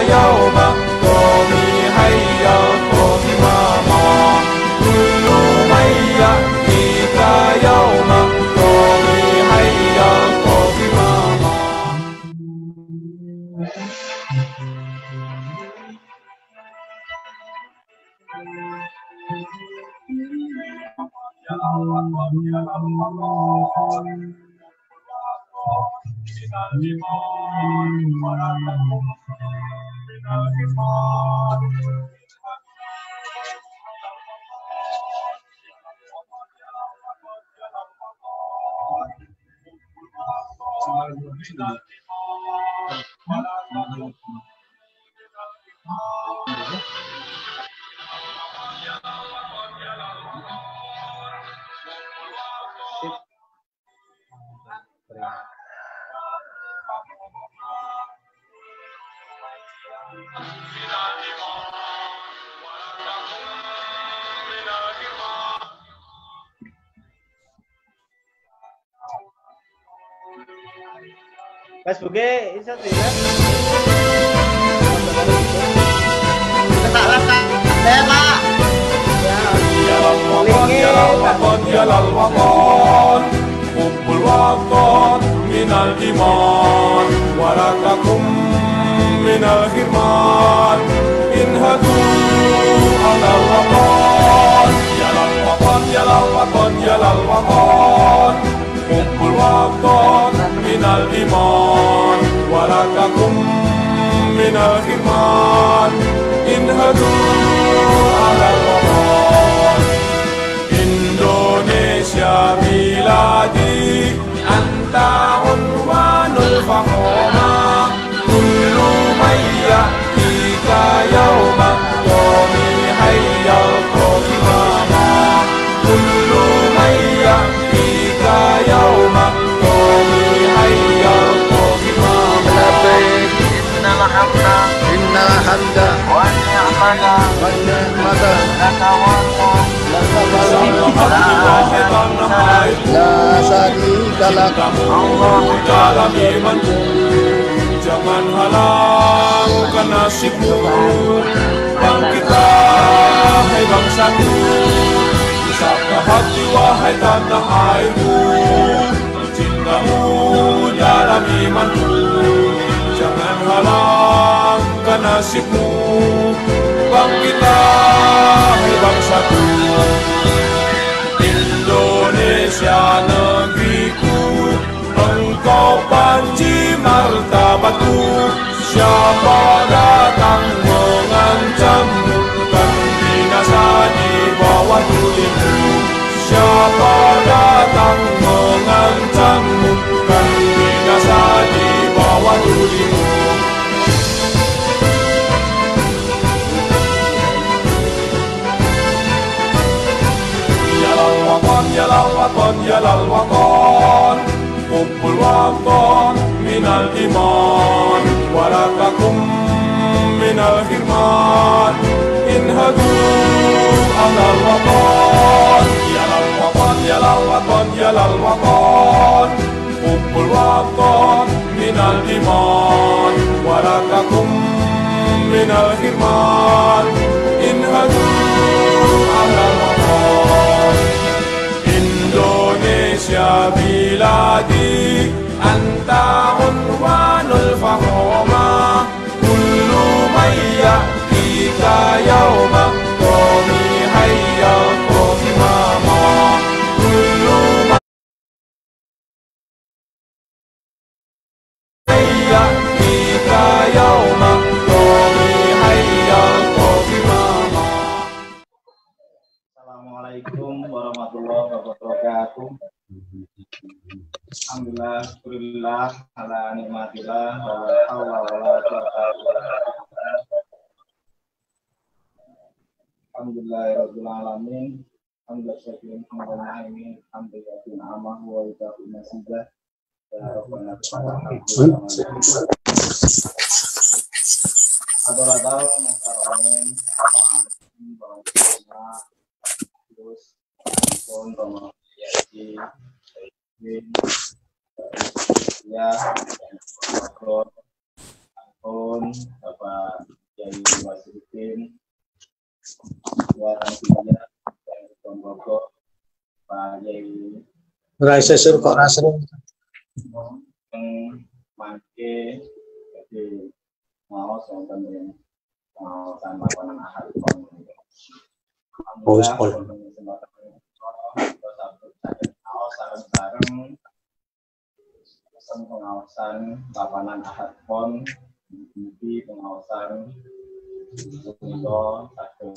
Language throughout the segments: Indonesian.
يوم قومي هيا قومي ماما كل من يأتيك يوم قومي هيا قومي ماما Facebooknya bisa tidak? Salah Kak. Saya Pak. يا للوطن حب الوطن من الإيمان ورثكم من الحرمان انهضوا على الوطن يا للوطن يا للوطن يا للوطن حب الوطن من الإيمان ورثكم من الحرمان انهضوا على الوطن Indonesia biladi anta unwanul fahoma kullu man ya'tika yawma qawmi hayya qawmi mama kullu man ya'tika yawma qawmi hayya qawmi mama Labbaik innal hamda wa ni'mata la syarika lak Allahu dalam imanmu jangan halangkan nasibmu bangkitlah hai bangsaku satu hati wahai tanah airmu cintamu dalam imanmu jangan halangkan nasibmu bangkitlah hai bangsaku Indonesia negeriku engkau panji martabatku siapa datang mengancammu kan binasa di bawah tulimu siapa datang mengancammu kan binasa di bawah tulimu يا للوطن يا للوطن حب الوطن من الإيمان ورثكم من الحرمان انهضوا على الوطن يا للوطن يا للوطن يا للوطن حب الوطن من الإيمان ورثكم من الحرمان انهضوا على الوطن Indonesia biladi anta unwanul fahoma kullu man ya'tika yawma qawmi hayya qawmi mama kullu man ya'tika yawma qawmi hayya qawmi mama. Assalamualaikum warahmatullahi wabarakatuh. Alhamdulillah, syukurillah, ala nikmatillah, wa la hawla wa la quwwata illa billah. Alhamdulillahirabbil alamin. Alhamdulillah ini alhamdulillah amah wa itaku nasibah. Ya rabbana Adolatal mustaramin terus pun Romo Yaki ya pun Bapak Rasa sur kok rasa mangke jadi mau sonten yang mau sama panan ahad pon. Oh, sekolah. Sareng pengawasan papanan ahad pon di pengawasan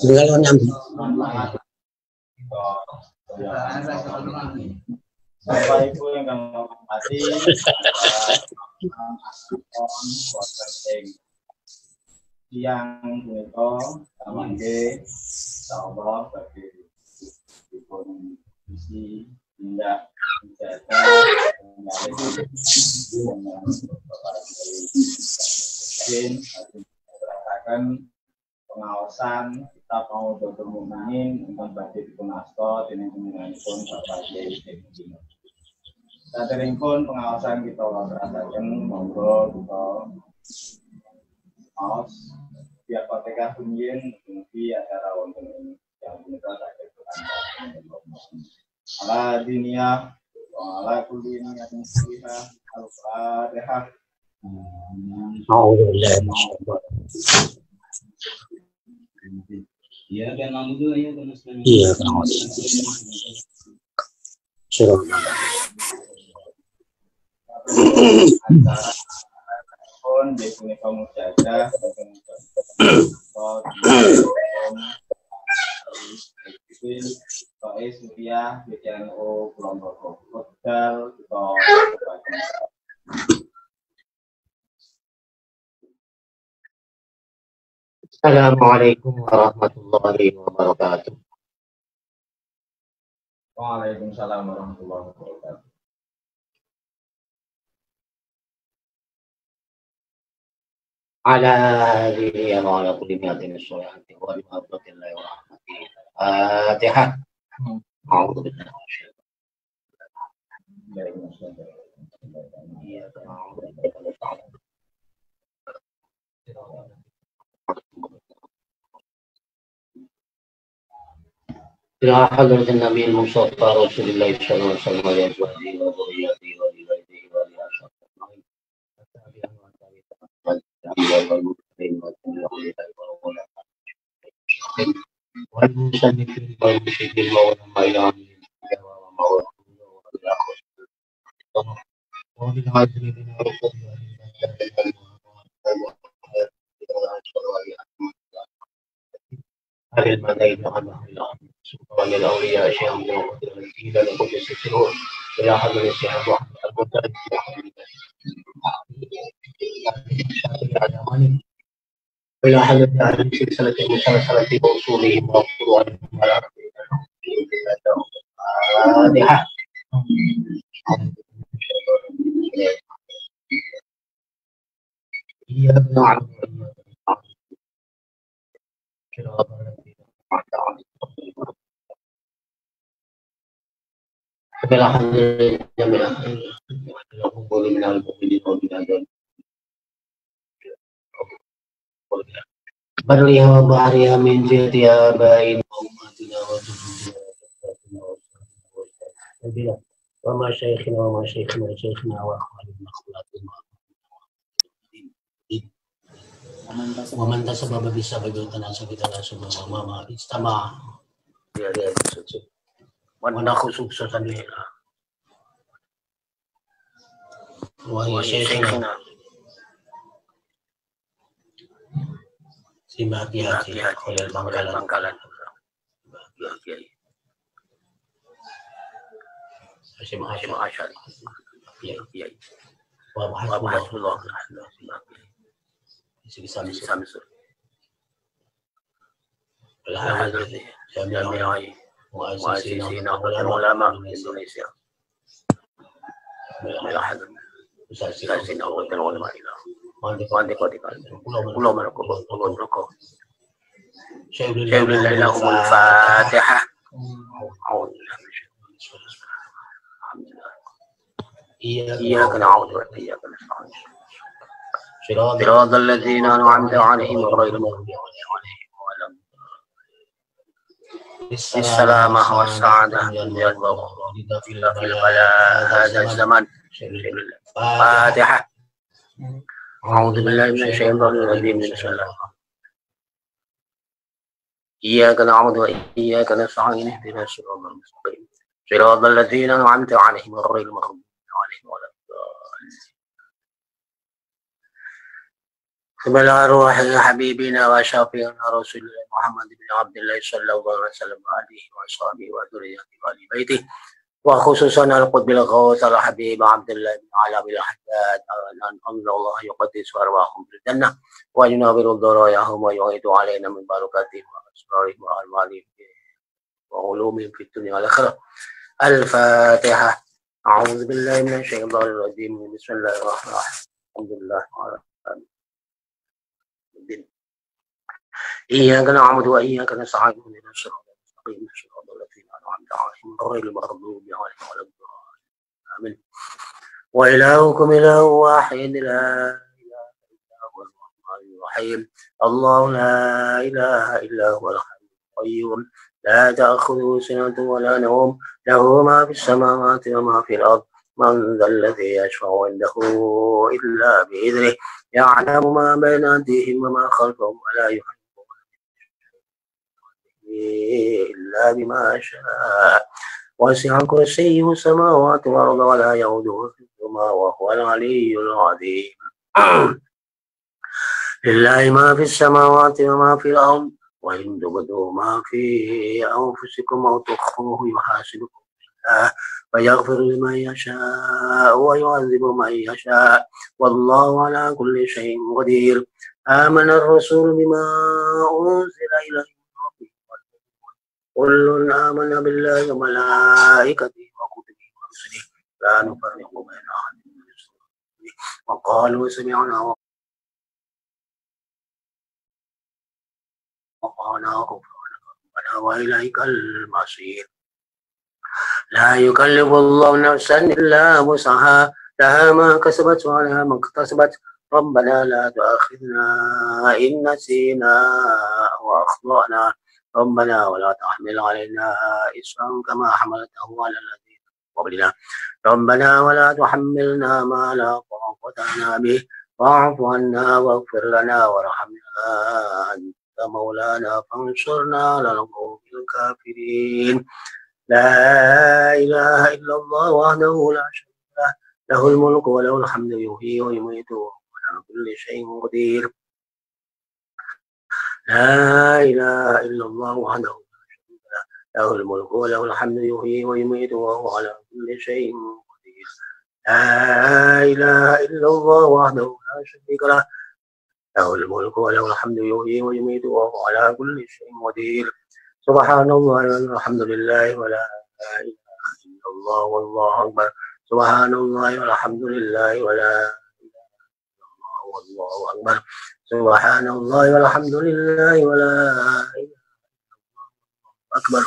tinggal nyambi. Bapak Ibu yang kami hormati, siang menika samangke insyaallah bagi dipun isi tindak menjaga mengenai pengawasan kita mau Dr. Mukmin ingkang badhe dipun asta dening panjenenganipun Bapak Kiai Haji. Saderengipun pengawasan kita laksanaken monggo kita maos pihak KPK rumiyin mugi acara wonten yang punika saged ala dunia wa ala kulli niyatin salihah al-fatihah. Iya kan alhamdulillah ya kan. Iya kan. Antara pun di sini kamu jaga Supiah BCNU Kelompok Kodal atau Assalamualaikum warahmatullahi wabarakatuh. Waalaikumsalam warahmatullahi wabarakatuh. Ala alihi wa ala kulli mi'atin sholihati wa bi maghfiratillahi wa rahmatihi. Fatihah. A'udzu billahi ila hadratin nabiyil mustafa rasulillah sallallahu alaihi wasallam wa alihi wa dhurriyyatihi wa walidayhi wa li ashabihi الأولياء شيئا من الدين لقدس السرور إلى حضر الشيخ المعتاد إلى حضر أهل سلسلة مسلسلة وصولهم وفروعهم على الفاتحة. إياك نعبد Barliha wa bahriha min jihtiha bain ummatina wa tujuhina wa ma syaikhina wa akhwalina akhwalatina wa man tasababa bisa bagi tanasa kita langsung mama istama dia sukses mana khususan dia wa syaikhina si hati oleh Bangkalan Kiai Hasyim Asyari Kiai wa hasbunallah bisa jami'ai muassisina ulama Indonesia muassisina ulama Pulau Maroko Syaikhul Fatihah. إياك نعبد وإياك نستعين صراط الذين أنعمت عليهم غير المغضوب عليهم ولا الضالين السلامة والسعادة من الله في البلاء هذا الزمن. فاتحة. أعوذ بالله من الشيطان الرجيم. بسم الله. إياك نعبد وإياك نستعين اهدنا الصراط المستقيم صراط الذين أنعمت عليهم غير المغضوب عليهم ولا الضالين. بسم الله الرحمن الرحيم. حبيبنا وشفيعنا رسول الله محمد بن عبد الله صلى الله عليه وسلم وآله وصحبه وذريته وآل بيته، وخصوصا القطب الغوث الحبيب عبد الله بن علي بن الحداد أن الله يقدس أرواحهم في الجنة وينور ضراياهم ويعيد علينا من بركاتهم وأسرارهم وأعمالهم وعلومهم في الدنيا والآخرة. الفاتحة. أعوذ بالله من الشيطان الرجيم. بسم الله الرحمن الرحيم. الحمد لله إياك نعبد وإياك نستعين اهدنا الصراط المستقيم صراط الذين أنعمت عليهم غير المغضوب عليهم ولا الضالين. آمين. وإلهكم إله واحد لا إله إلا هو الرحمن الرحيم. الله لا إله إلا هو الحي القيوم لا تأخذه سنة ولا نوم له ما في السماوات وما في الأرض. من ذا الذي يشفع عنده إلا بإذنه يعلم ما بين أيديهم وما خلفهم ولا يحيطون إلا بما شاء وسع كرسيه السماوات والأرض ولا يؤوده حفظهما وهو العلي العظيم. لله ما في السماوات وما في الأرض وإن تبدوا ما في أنفسكم أو تخفوه يحاسبكم بالله فيغفر لمن يشاء ويعذب من يشاء والله على كل شيء قدير. آمن الرسول بما أنزل إليه كل آمن بالله وملائكته وكتبه ورسله لا نفرق بين أحد من رسله وقالوا سمعنا وأطعنا غفرانك ربنا وإليك المصير. لا يكلف الله نفسا إلا وسعها لها ما كسبت وعليها ما اكتسبت ربنا لا تؤاخذنا إن نسينا وأخطأنا ربنا ولا تحمل علينا إصرا كما حملته على الذين من قبلنا ربنا ولا تحملنا ما لا طاقة لنا به واعف عنا واغفر لنا وارحمنا أنت مولانا فانصرنا على القوم الكافرين. لا إله إلا الله وحده لا شريك له له الملك وله الحمد يحيي ويميت وهو على كل شيء قدير. لا إله إلا الله وحده لا شريك له له الملك وله الحمد يحيي ويميت وهو على كل شيء قدير. لا إله إلا الله وحده لا شريك له له الملك وله الحمد يحيي ويميت وهو على كل شيء قدير. سبحان الله والحمد لله ولا إله إلا الله والله أكبر. سبحان الله والحمد لله ولا إله إلا الله والله أكبر. سبحان الله والحمد لله ولا إله إلا الله أكبر.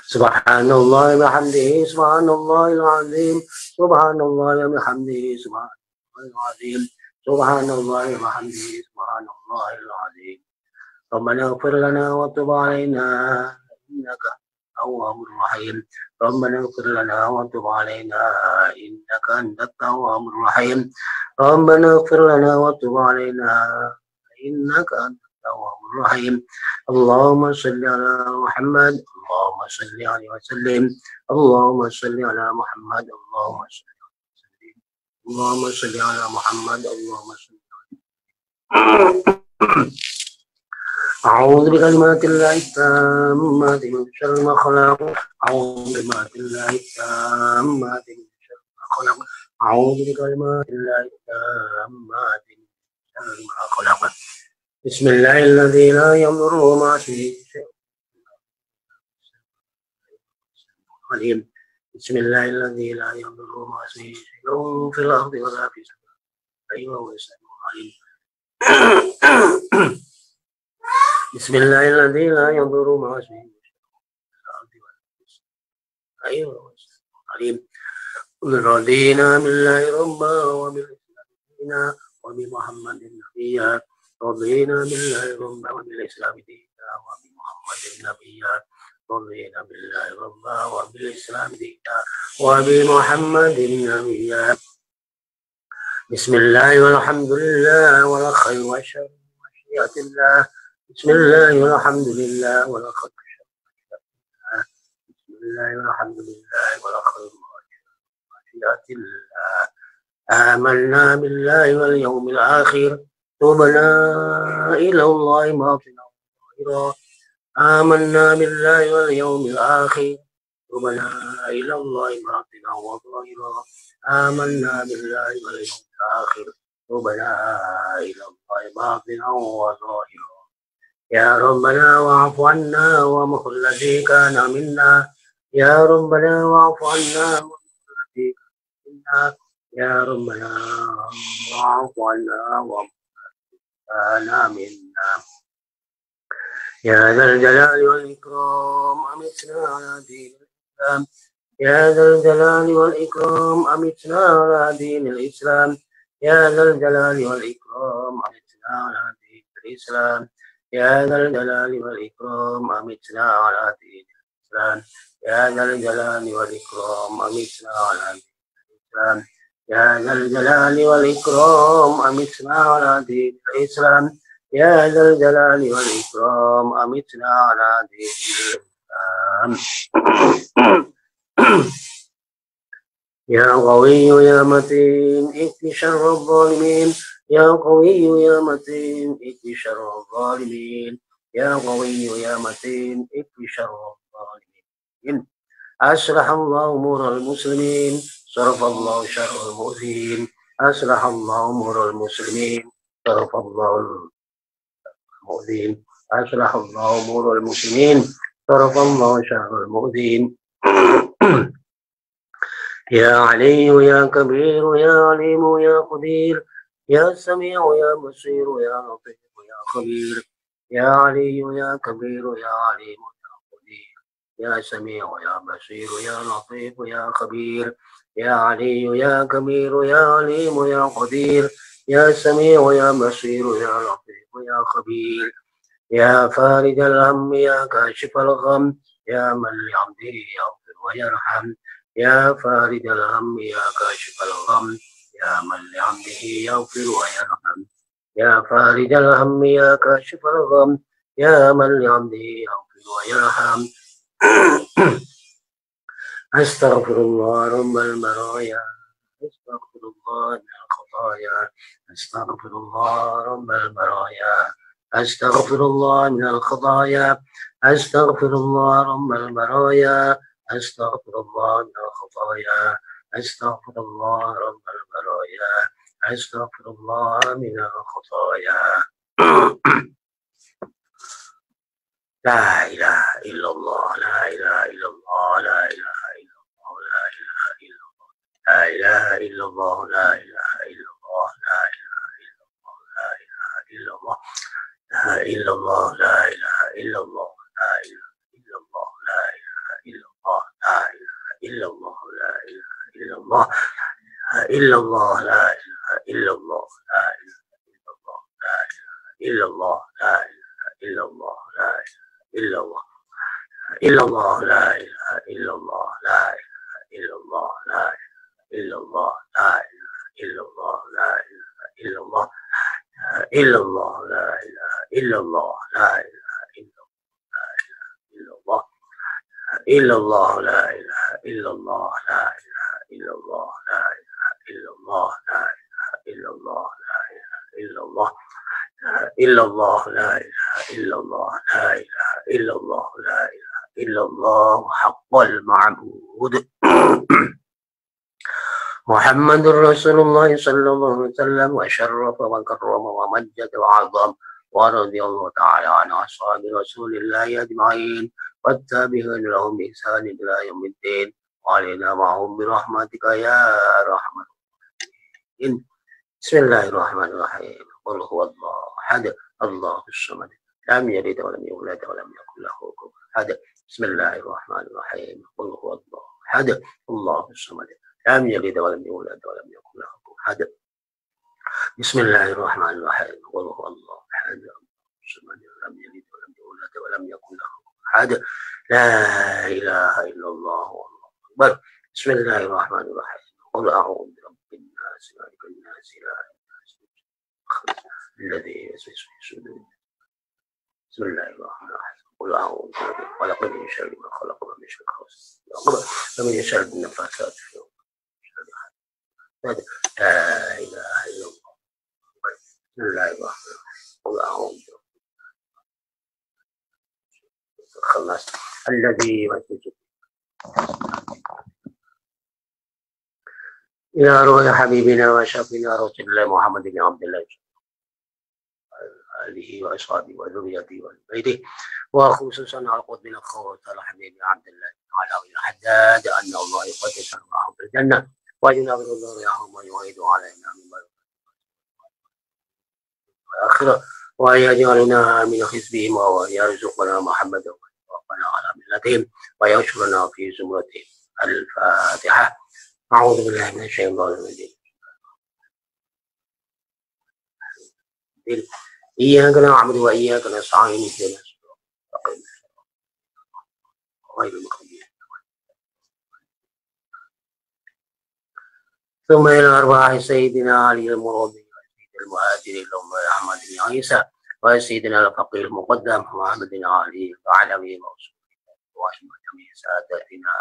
سبحان الله وبحمده سبحان الله العظيم. سبحان الله وبحمده سبحان الله العظيم. سبحان الله وبحمده سبحان الله العظيم. ربنا اغفر لنا وتب علينا إنك التواب الرحيم. ربنا اغفر لنا وتب علينا إنك أنت التواب الرحيم. ربنا اغفر لنا وتب علينا إنك أنت التواب الرحيم. اللهم صل على محمد اللهم صل عليه وسلم. اللهم صل على محمد اللهم صل عليه وسلم. اللهم صل على محمد اللهم صل عليه. أعوذ بكلمات الله التامات من شر ما خلق. أعوذ بكلمات الله التامات من شر ما خلق. أعوذ بكلمات الله التامات من شر ما خلق. بسم الله الذي لا يضر مع اسمه شيء. بسم الله الذي لا يضر مع اسمه شيء في الأرض ولا في السماء. أيوه هو السميع العليم. بسم الله الذي لا يضر مع اسمه أيوه عليم. رضينا بالله ربا وبالإسلام دينا وبمحمد نبيا. رضينا بالله ربا وبالإسلام دينا وبمحمد محمد نبيا رضينا بالله ربا وبالإسلام دينا وبمحمد نبيا. بسم الله والحمد لله ولا خير وشر مشيئة الله. بسم الله والحمد لله ولا خير وشر مشيئة الله. بسم الله والحمد لله ولا خير وشر مشيئة الله. آمنا بالله واليوم الآخر تبنا إلى الله باطنا وظاهرا. آمنا بالله واليوم الآخر تبنا إلى الله باطنا وظاهرا. آمنا بالله واليوم الآخر تبنا إلى الله باطنا وظاهرا. يا ربنا واعف عنا وامح الذي كان منا. يا ربنا واعف عنا وامح الذي كان منا. يا ربنا واعف عنا وامح الذي كان منا. يا ذا الجلال والإكرام أمتنا على دين الإسلام. يا ذا الجلال والإكرام أمتنا على دين الإسلام. يا ذا الجلال والإكرام أمتنا على دين الإسلام. يا ذا الجلال والإكرام أمتنا على دين الإسلام. يا ذا الجلال والإكرام أمتنا على دين الإسلام. يا ذا الجلال والإكرام أمتنا على دين الإسلام. يا ذا الجلال والإكرام أمتنا على دين الإسلام. يا قوي يا متين اكف شر الظالمين. يا قوي يا متين اكف شر الظالمين. يا قوي يا متين اكف شر الظالمين. أصلح الله أمور المسلمين. صرف الله شر المؤذين. أصلح الله أمور المسلمين. صرف الله المؤذين. أصلح الله أمور المسلمين. صرف الله شر المؤذين. يا علي يا كبير يا عليم يا قدير. يا سميع يا بصير يا لطيف يا خبير. يا علي يا كبير يا عليم يا قدير. يا سميع يا بصير يا لطيف يا خبير. يا علي يا كبير يا عليم يا قدير. يا سميع يا بصير يا لطيف يا خبير. يا فارج الهم يا كاشف الغم. يا من لعبده يغفر ويرحم. يا فارج الهم يا كاشف الغم. يا من لعبده يغفر ويرحم. يا فارج الهم يا كاشف الغم. يا من لعبده يغفر ويرحم. أستغفر الله رب البرايا. أستغفر الله من الخطايا. أستغفر الله رب البرايا. أستغفر الله من الخطايا. أستغفر الله رب البرايا. أستغفر الله من الخطايا. أستغفر الله رب البرايا. أستغفر الله من الخطايا. لا إله إلا الله. لا إله إلا الله. لا إله إلا الله. لا إله إلا الله. لا إله إلا الله. لا إله إلا الله. لا إله إلا الله. لا إله إلا الله. لا إلا الله. لا إله إلا الله. لا إله إلا الله. لا إله إلا الله. لا إله إلا الله. لا إله إلا الله. لا إله إلا الله. لا إله إلا الله. لا إله إلا الله. لا إله إلا الله. لا إله إلا الله. إلا الله. لا إله إلا الله. لا إله إلا الله. لا إله إلا الله. لا إله إلا الله. لا إله إلا الله. إلا الله. لا إله إلا الله. لا إله إلا الله. إلا الله. لا إله إلا الله. لا إله إلا الله. لا إله إلا الله. لا إله إلا الله. لا إله إلا الله. إلا الله. لا إله إلا الله. لا إله إلا الله. لا إله إلا الله حق المعبود. محمد رسول الله صلى الله عليه وسلم وشرف وكرم ومجد وعظم ورضي الله تعالى عن أصحاب رسول الله أجمعين والتابعين لهم بإحسان إلى يوم الدين وعلينا معهم برحمتك يا أرحم الراحمين. بسم الله الرحمن الرحيم. قل هو الله أحد الله الصمد لم يلد ولم يولد ولم يكن له كفوا أحد. بسم الله الرحمن الرحيم. قل هو الله أحد الله الصمد لم يلد ولم يولد ولم يكن له كفوا أحد. بسم الله الرحمن الرحيم. قل هو الله أحد الله الصمد لم يلد ولم يولد ولم يكن له أحد لا إله إلا الله والله أكبر. بسم الله الرحمن الرحيم. قل أعوذ برب الناس مالك الناس إله الناس الذي يوسوس في صدور. بسم الله الرحمن الرحيم. قل أعوذ برب الفلق من شر ما خلق ومن شر غاسق ومن شر النفاثات في العقد. لا إله إلا الله. بسم الله الرحمن الرحيم. قل أعوذ برب الخناس الذي يوسوس إلى روح حبيبنا وشفينا رسول الله محمد بن عبد الله آله وأصحابه وذريته وبيته وخصوصا على قطب الأخوة الحبيب عبد الله على الحداد أن الله يقدس أرواحهم في الجنة وينابر ذريهم ويعيد علينا من الآخرة ويجعلنا من حزبهم ويرزقنا محمدا ويوفقنا على ملتهم ويشرنا في زمرتهم. الفاتحة. أعوذ بالله من الشيطان الرجيم. إياك نعبد وإياك نستعين اهدنا الصراط غير المغضوب ثم إلى أرواح سيدنا علي المرضي وسيد المهاجرين اللهم أحمد بن عيسى وسيدنا الفقيه المقدم محمد بن علي وعلوي موصول وجميع سادتنا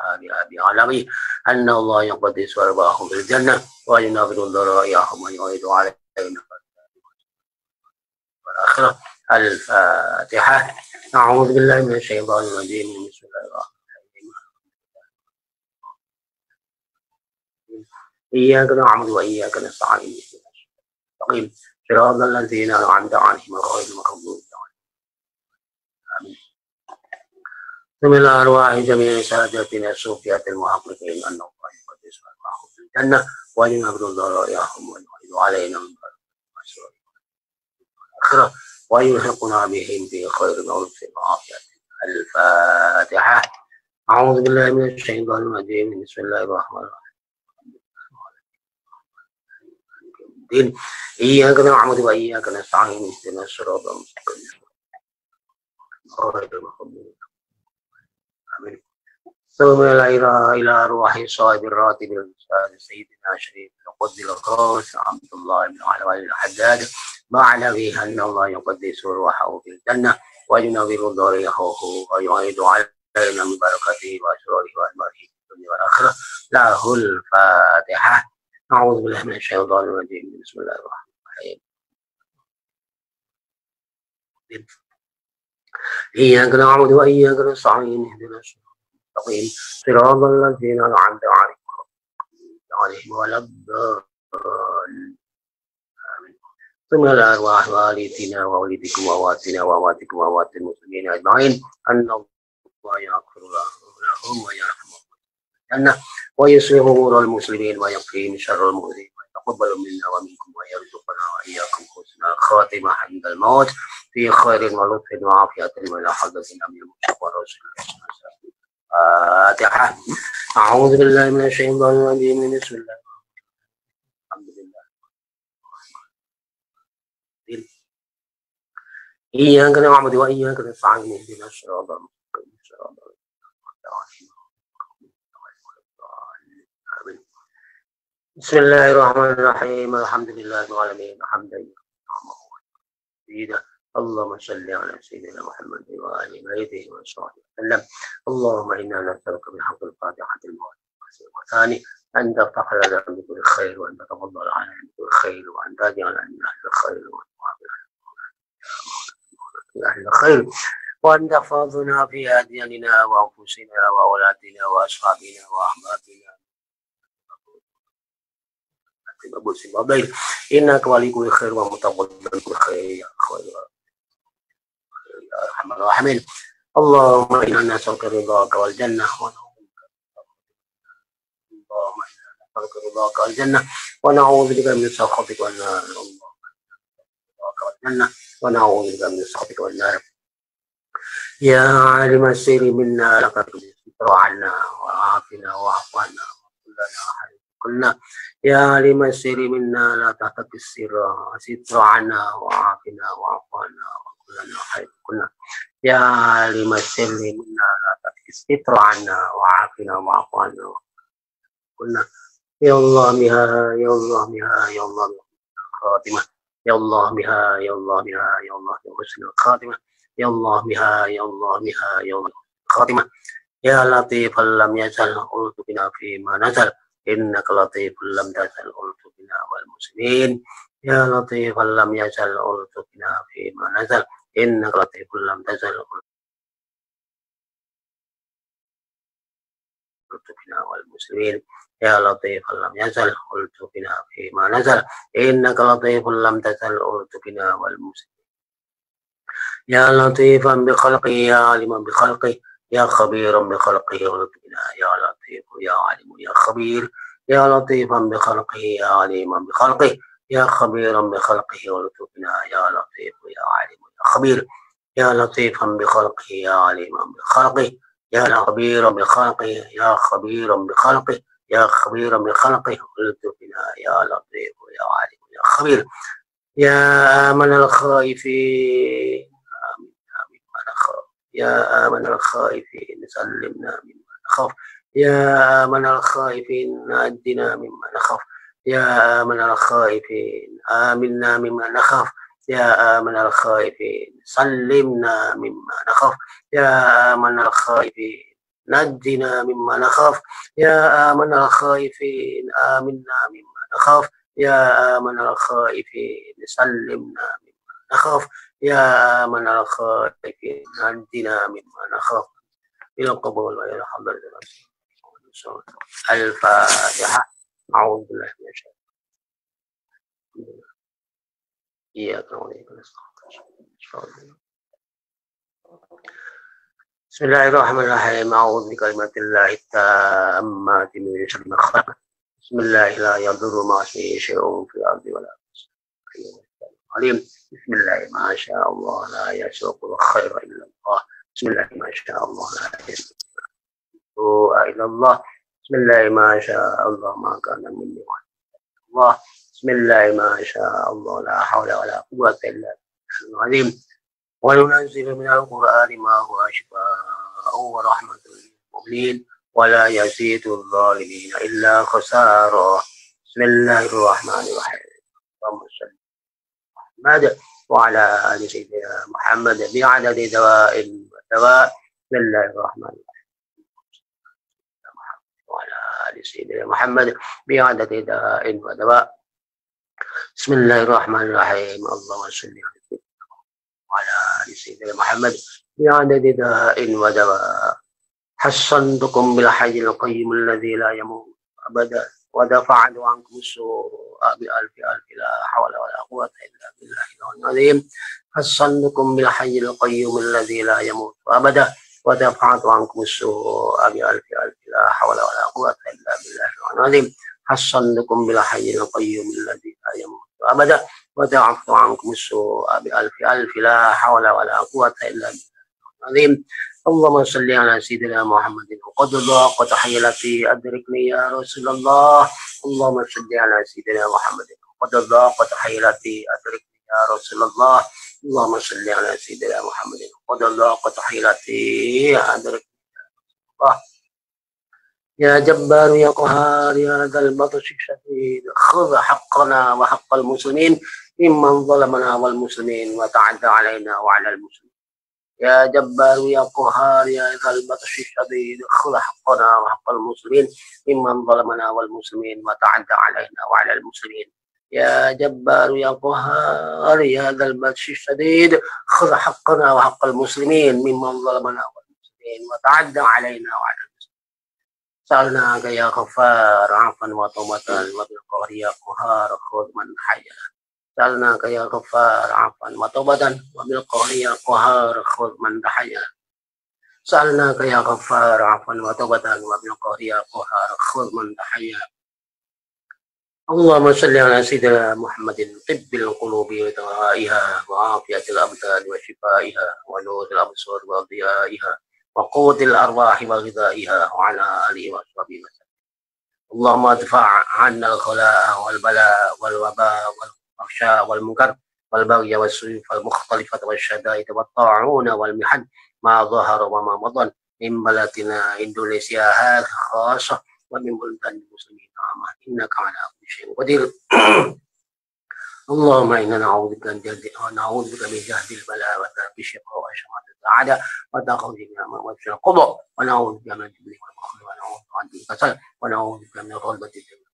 أبي علوي أن الله يقدس أرواحهم في الجنة وينابر ذرائهم ويعيد علينا والآخرة. الفاتحة. أعوذ بالله من الشيطان الرجيم. بسم الله الرحمن الرحيم. إياك نعبد وإياك نستعين اهدنا صراط الذين أنعمت عليهم غير المغضوب عليهم. آمين. ثم إلى أرواح جميع سادتنا الصوفيات المحققين أن الله يقدس أرواحهم في الجنة وينبر ذرائهم ويعيد علينا من الآخرة ويلحقنا بهم في خير ولطف وعافية. الفاتحة. أعوذ بالله من الشيطان الرجيم. بسم الله الرحمن الرحيم. إياك نعبد وإياك نستعين اهدنا الصراط المستقيم غير المغضوب. آمين. ثم إلى أرواح صاحب الراتب الأستاذ سيدنا شريف القدس الغوث عبد الله بن علوي الحداد معنوي أن الله يقدس روحه في الجنة وينور ضريحه ويعيد علينا من بركته وأسراره وأنواره في الدنيا والآخرة. له الفاتحة. أعوذ بالله من الشيطان الرجيم. بسم الله الرحمن الرحيم. إياك نعبد وإياك نستعين اهدنا الصراط المستقيم صراط الذين أنعمت عليهم ولا الضالين. آمين. ثم إلى أرواح والدينا ووالديكم وأمواتنا وأمواتكم وأموات المسلمين أجمعين أن الله يغفر لهم ويرحمهم الجنة ويصلح أمور المسلمين ويكفيهم شر المؤذين ويتقبل منا ومنكم ويرزقنا وإياكم حسن الخاتمة عند الموت في خير ولطف وعافية وإلى حضرة النبي المصطفى رسول الله. الفاتحة. أعوذ بالله من الشيطان الرجيم. بسم الله الحمد لله. إياك نعبد وإياك نستعين اهدنا الصراط المستقيم صراط الذين أنعمت عليهم. بسم الله الرحمن الرحيم. الحمد لله رب العالمين حمدا يرضى اللهم صل على سيدنا محمد وآل بيته وصحبه وسلم. اللهم إنا نسألك بحق الفاتحة الموت والثاني أن تفتح لنا بكل خير وأن تتفضل علينا بكل خير وأن تجعلنا من أهل الخير أهل الخير وأن تحفظنا في أدياننا وأنفسنا وأولادنا وأصحابنا وأحبابنا إنك ولي كل خير ومتقبل كل خير يا أرحم الراحمين. اللهم إنا نسألك رضاك والجنة اللهم إنا نسألك رضاك والجنة ونعوذ بك من سخطك والنار. اللهم رضاك والجنة ونعوذ بك من سخطك والنار. يا عالم السر منا لك الستر عنا وعافنا واعف عنا وكلنا حريص كلنا. يا عالم السر منا لا تهتك السر ستر عنا وعافنا واعف عنا وكلنا حريص كلنا. يا عالم السر منا ستر عنا وعافنا واعف عنا قلنا يا الله بها يا الله بها يا الله خاتمة يا الله بها يا الله بها يا الله حسن الخاتمة يا الله بها يا الله بها يا الله خاتمة يا لطيف لم يزل قلت بنا فيما نزل إنك لطيف لم تزل قلت بنا والمسلمين يا لطيف لم يزل قلت بنا فيما نزل إنك لطيف لم تزل قلت بنا والمسلمين يا لطيف لم يزل قلت بنا فيما نزل إنك لطيف لم تزل قلت بنا والمسلمين يا لطيفا بخلقه يا عالما بخلقه يا خبيرا بخلقه قلت بنا يا لطيف يا عالم يا خبير يا لطيفا بخلقه يا عليما بخلقه يا خبيرا بخلقه قلت بنا يا لطيف يا عالم يا خبير يا لطيفا بخلقه يا عليما بخلقه يا خبيرا بخلقه يا خبيرا بخلقه يا خبيرا بخلقه قلت بنا يا لطيف يا عالم يا خبير يا آمن الخائفين آمين آمين ما نخاف يا آمن الخائفين سلمنا مما نخاف يا آمن الخائفين نجنا مما نخاف يا آمن الخائفين آمنا مما نخاف يا آمن الخائفين سلمنا مما نخاف يا آمن الخائفين نجنا مما نخاف يا آمن الخائفين آمنا مما نخاف يا آمن الخائفين سلمنا مما نخاف يا آمن الخائفين نجنا مما نخاف إلى القبول وإلى حضرة الرسول. الفاتحة. أعوذ بالله من الشيطان إياك نعبد ونستعين. بسم الله الرحمن الرحيم. أعوذ بكلمات الله التامات من شر ما خلق. بسم الله لا يضر مع اسمه شيء في الأرض ولا في السماء. عليم. بسم الله ما شاء الله لا يسوق الخير إلا الله. بسم الله ما شاء الله لا يسوق إلا الله. بسم الله ما شاء الله ما كان مني الله. بسم الله ما شاء الله لا حول ولا قوة إلا بالله العظيم. وننزل من القرآن ما هو شفاء ورحمة للمؤمنين ولا يزيد الظالمين إلا خسارا. بسم الله الرحمن الرحيم. اللهم صل على محمد وعلى آل سيدنا محمد بعدد دواء ودواء. بسم الله الرحمن الرحيم. وعلى آل سيدنا محمد بعدد دواء ودواء. بسم الله الرحمن الرحيم. اللهم صل على سيدنا وعلى آل سيدنا محمد بعدد داء ودواء. حصنتكم بالحي القيوم الذي لا يموت أبدا ودفعت عنكم السوء بألف ألف لا حول ولا قوة إلا بالله العظيم. حصنتكم بالحي القيوم الذي لا يموت أبدا ودفعت عنكم السوء بألف ألف لا حول ولا قوة إلا بالله العظيم. حصنتكم بالحي القيوم الذي لا يموت أبدا ودفعت عنكم السوء بألف ألف لا حول ولا قوة إلا بالله العظيم. اللهم صل على سيدنا محمد وقد ضاقت حيلتي أدركني يا رسول الله. اللهم صل على سيدنا محمد وقد ضاقت حيلتي أدركني يا رسول الله. اللهم صل على سيدنا محمد وقد ضاقت حيلتي أدركني يا رسول الله. يا جبار يا قهار يا ذا البطش الشديد خذ حقنا وحق المسلمين ممن ظلمنا والمسلمين وتعدى علينا وعلى المسلمين. يا جبار يا قهار يا ذا البطش الشديد خذ حقنا وحق المسلمين ممن ظلمنا والمسلمين وتعدى علينا وعلى المسلمين. يا جبار يا قهار يا ذا البطش الشديد خذ حقنا وحق المسلمين ممن ظلمنا والمسلمين وتعدى علينا وعلى المسلمين. سألناك يا غفار عفوا وتوبة وبالقهر يا قهار خذ من حيا. سألناك يا غفار عفوا وتوبة وبالقهر يا قهار خذ من حيا. سألناك يا غفار عفوا وتوبة وبالقهر يا قهار خذ من حيا. اللهم صل على سيدنا محمد طب القلوب ودوائها وعافية الأبدان وشفائها ونور الأبصار وضيائها وقوة الأرواح وغذائها وعلى آله وصحبه وسلم. اللهم ادفع عنا الخلاء والبلاء والوباء والفحشاء والمنكر والبغي والسيوف والمختلفة والشدائد والطاعون والمحن ما ظهر وما بطن من بلدنا إندونيسيا هذا خاصة ومن بلدان المسلمين عامة إنك على كل شيء قدير. اللهم إنا نعوذ بك من جهد البلاء وترك الشقاء وشماتة السعادة وتخرج من وجه القضاء ونعوذ بك من الجبن والبخل ونعوذ بك من الكسل ونعوذ بك من غلبة الدين.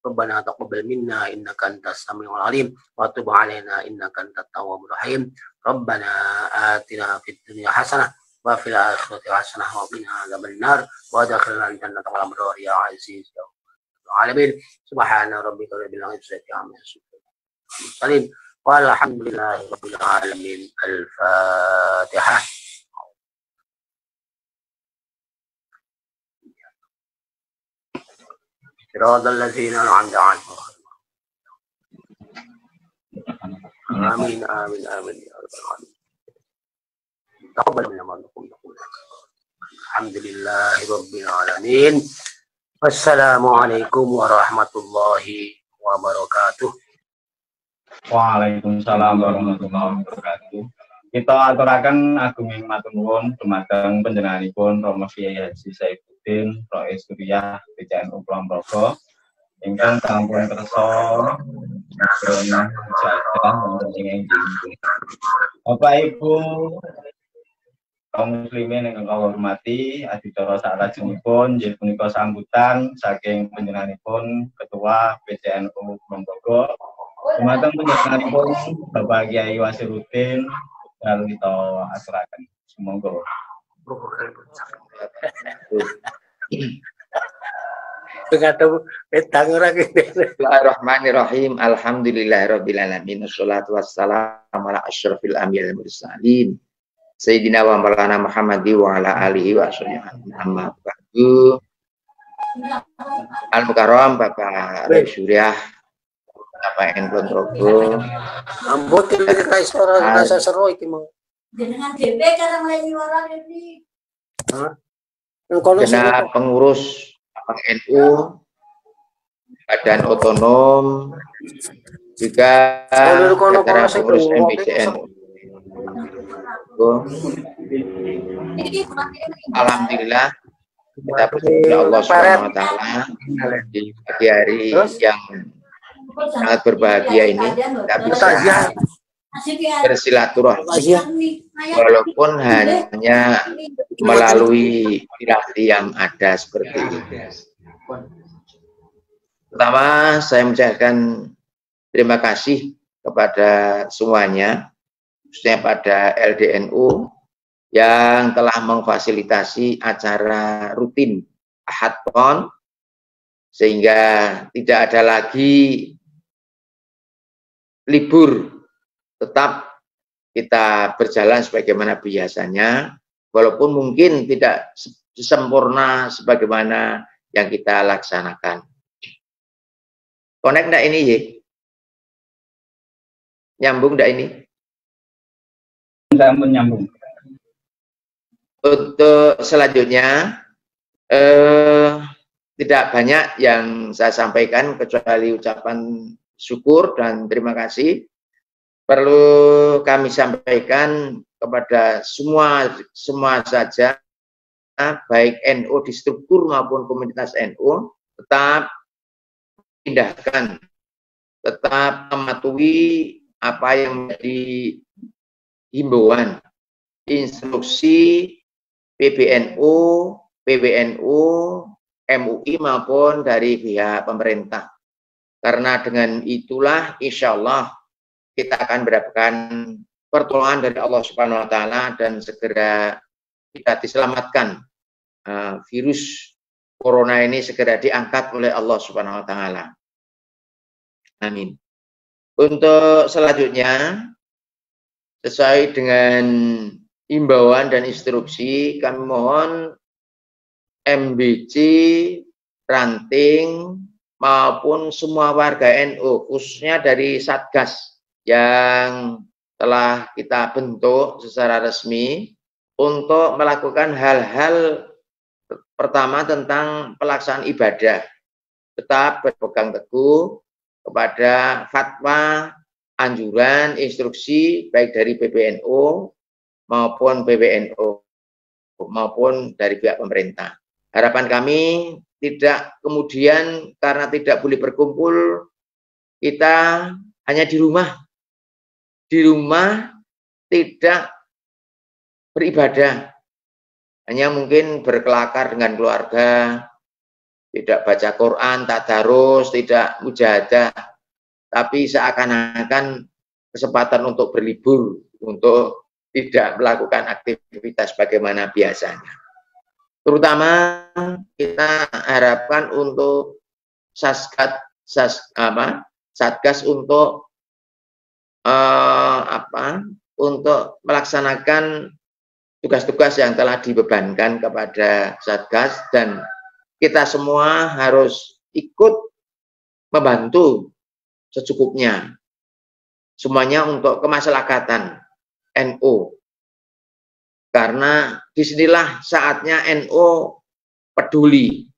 ربنا تقبل منا إنك أنت السميع العليم وتب علينا إنك أنت التواب الرحيم. ربنا آتنا في الدنيا حسنة وفي الآخرة حسنة وقنا عذاب النار وادخلنا الجنة والأبرار يا عزيز يا رب العالمين. سبحان ربك رب العزة عما يصفون والحمد لله رب العالمين. الفاتحة. صراط الذين أنعمت عليهم. آمين آمين آمين يا رب العالمين. تقبل منا ما نقول. الحمد لله رب العالمين. Wassalamualaikum warahmatullahi wabarakatuh. Waalaikumsalam warahmatullahi wabarakatuh. Kita aturaken agunging matur nuwun dumateng panjenenganipun Romo Kyai Haji Saifuddin Rais Kuliah PCNU Kulon Progo ingkang sampun kersa jadah wonten ing Bapak Ibu kaum muslimin ingkang kula hormati, adicara salajengipun inggih punika sambutan saking panjenenganipun Ketua PCNU Kulon Progo dumateng panjenenganipun Bapak Kyai Wasiruddin. Lalu kita aturaken semoga Bismillahirrahmanirrahim. Alhamdulillahirabbil alamin. Wassalatu wassalamu ala asyrafil anbiya'il mursalin sayyidina wa maulana Muhammadi wa ala alihi wa sahbihi amma ba'du. Al-Mukarram Bapak Resuryah Bapak Kulon Progo. Ambot kita rasa seru iki mau. Jenengan dhewe karang leni ora iki. Genap pengurus NU, badan otonom, juga jajaran pengurus MPCNU. Alhamdulillah kita bersyukur Allah Subhanahu wa taala di pagi hari yang sangat berbahagia ini kita bisa bersilaturahmi walaupun hanya melalui piramidi yang ada seperti ini. Pertama, saya mengucapkan terima kasih kepada semuanya, khususnya pada LDNU yang telah memfasilitasi acara rutin Ahad Pon, sehingga tidak ada lagi libur, tetap kita berjalan sebagaimana biasanya, walaupun mungkin tidak sempurna sebagaimana yang kita laksanakan. Connect enggak ini, Ye? Nyambung enggak ini? Nyambung. Untuk selanjutnya, tidak banyak yang saya sampaikan kecuali ucapan syukur dan terima kasih. Perlu kami sampaikan kepada semua saja, baik NU di struktur maupun komunitas NU, tetap pindahkan, tetap mematuhi apa yang menjadi himbauan, instruksi PBNU, PBNU, MUI maupun dari pihak pemerintah. Karena dengan itulah insya Allah kita akan mendapatkan pertolongan dari Allah Subhanahu wa taala dan segera kita diselamatkan. Virus corona ini segera diangkat oleh Allah Subhanahu wa taala. Amin. Untuk selanjutnya, sesuai dengan imbauan dan instruksi, kami mohon MBC, ranting maupun semua warga NU, khususnya dari Satgas yang telah kita bentuk secara resmi untuk melakukan hal-hal pertama tentang pelaksanaan ibadah, tetap berpegang teguh kepada fatwa, anjuran, instruksi baik dari PBNU maupun PBNU. maupun dari pihak pemerintah. Harapan kami tidak kemudian karena tidak boleh berkumpul, kita hanya di rumah tidak beribadah, hanya mungkin berkelakar dengan keluarga, tidak baca Quran, tadarus, tidak mujahadah, tapi seakan-akan kesempatan untuk berlibur, untuk tidak melakukan aktivitas bagaimana biasanya. Terutama kita harapkan untuk Satgas untuk untuk melaksanakan tugas-tugas yang telah dibebankan kepada Satgas, dan kita semua harus ikut membantu secukupnya. Semuanya untuk kemaslahatan NU. Karena disinilah saatnya NU peduli.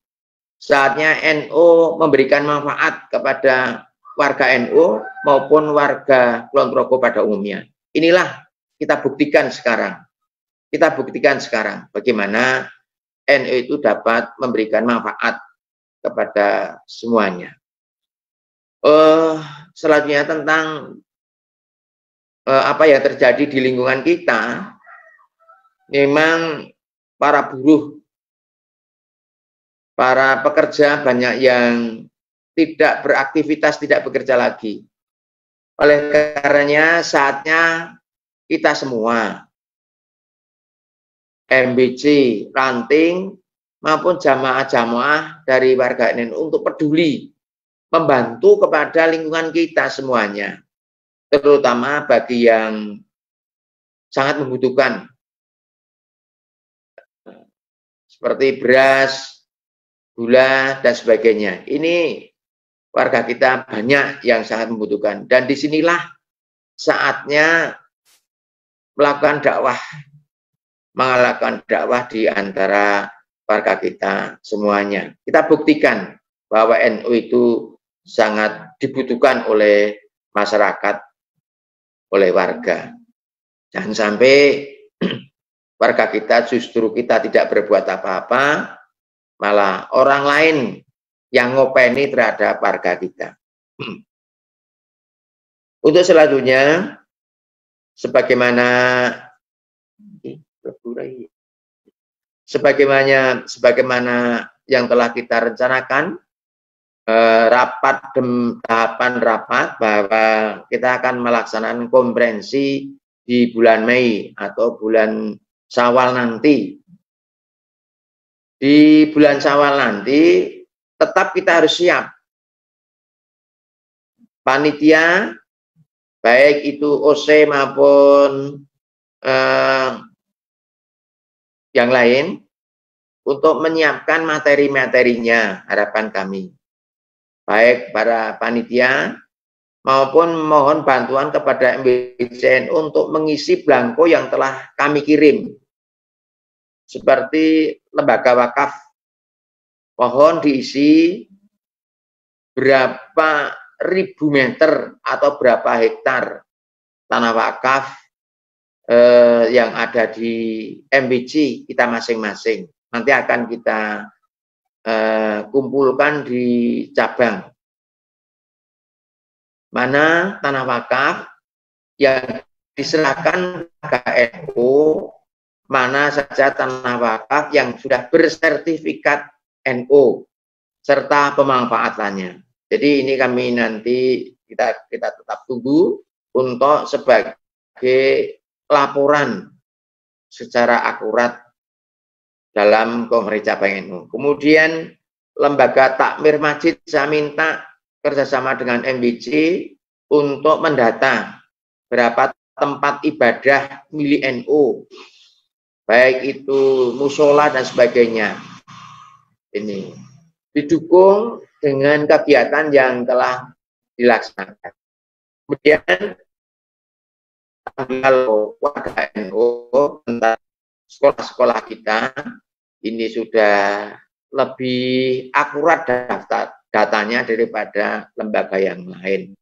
Saatnya NU memberikan manfaat kepada warga NU maupun warga Kulon Progo pada umumnya. Inilah kita buktikan sekarang. Kita buktikan sekarang bagaimana NU itu dapat memberikan manfaat kepada semuanya. Selanjutnya tentang apa yang terjadi di lingkungan kita. Memang para buruh, para pekerja banyak yang tidak beraktivitas, tidak bekerja lagi. Oleh karenanya saatnya kita semua, MBC, ranting, maupun jamaah-jamaah dari warga NU untuk peduli, membantu kepada lingkungan kita semuanya. Terutama bagi yang sangat membutuhkan, seperti beras, gula, dan sebagainya. Ini warga kita banyak yang sangat membutuhkan. Dan disinilah saatnya melakukan dakwah di antara warga kita semuanya. Kita buktikan bahwa NU itu sangat dibutuhkan oleh masyarakat, oleh warga. Jangan sampai warga kita justru kita tidak berbuat apa-apa, malah orang lain yang ngopeni terhadap warga kita. Untuk selanjutnya, sebagaimana yang telah kita rencanakan, tahapan rapat bahwa kita akan melaksanakan konferensi di bulan Mei atau bulan Syawal nanti. Di bulan Syawal nanti tetap kita harus siap. Panitia, baik itu OC maupun yang lain, untuk menyiapkan materi-materinya, harapan kami. Baik para panitia maupun mohon bantuan kepada MBCN untuk mengisi belangko yang telah kami kirim. Seperti lembaga wakaf, mohon diisi berapa ribu meter atau berapa hektar tanah wakaf yang ada di MBC kita masing-masing. Nanti akan kita kumpulkan di cabang. Mana tanah wakaf yang diserahkan ke NU, mana saja tanah wakaf yang sudah bersertifikat NU serta pemanfaatannya. Jadi ini kami nanti kita tetap tunggu untuk sebagai laporan secara akurat dalam Kongres Cabang NU. Kemudian lembaga takmir masjid saya minta kerjasama dengan MBC untuk mendata berapa tempat ibadah milik NU, baik itu musola dan sebagainya. Ini didukung dengan kegiatan yang telah dilaksanakan. Kemudian kalau warga NU tentang sekolah-sekolah kita ini sudah lebih akurat datanya daripada lembaga yang lain.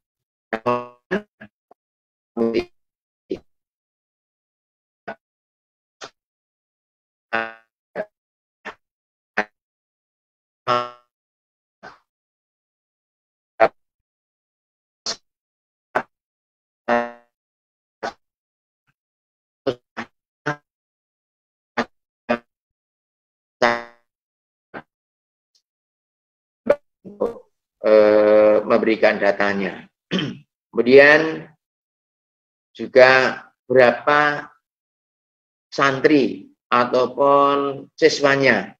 memberikan datanya. Kemudian juga berapa santri ataupun siswanya,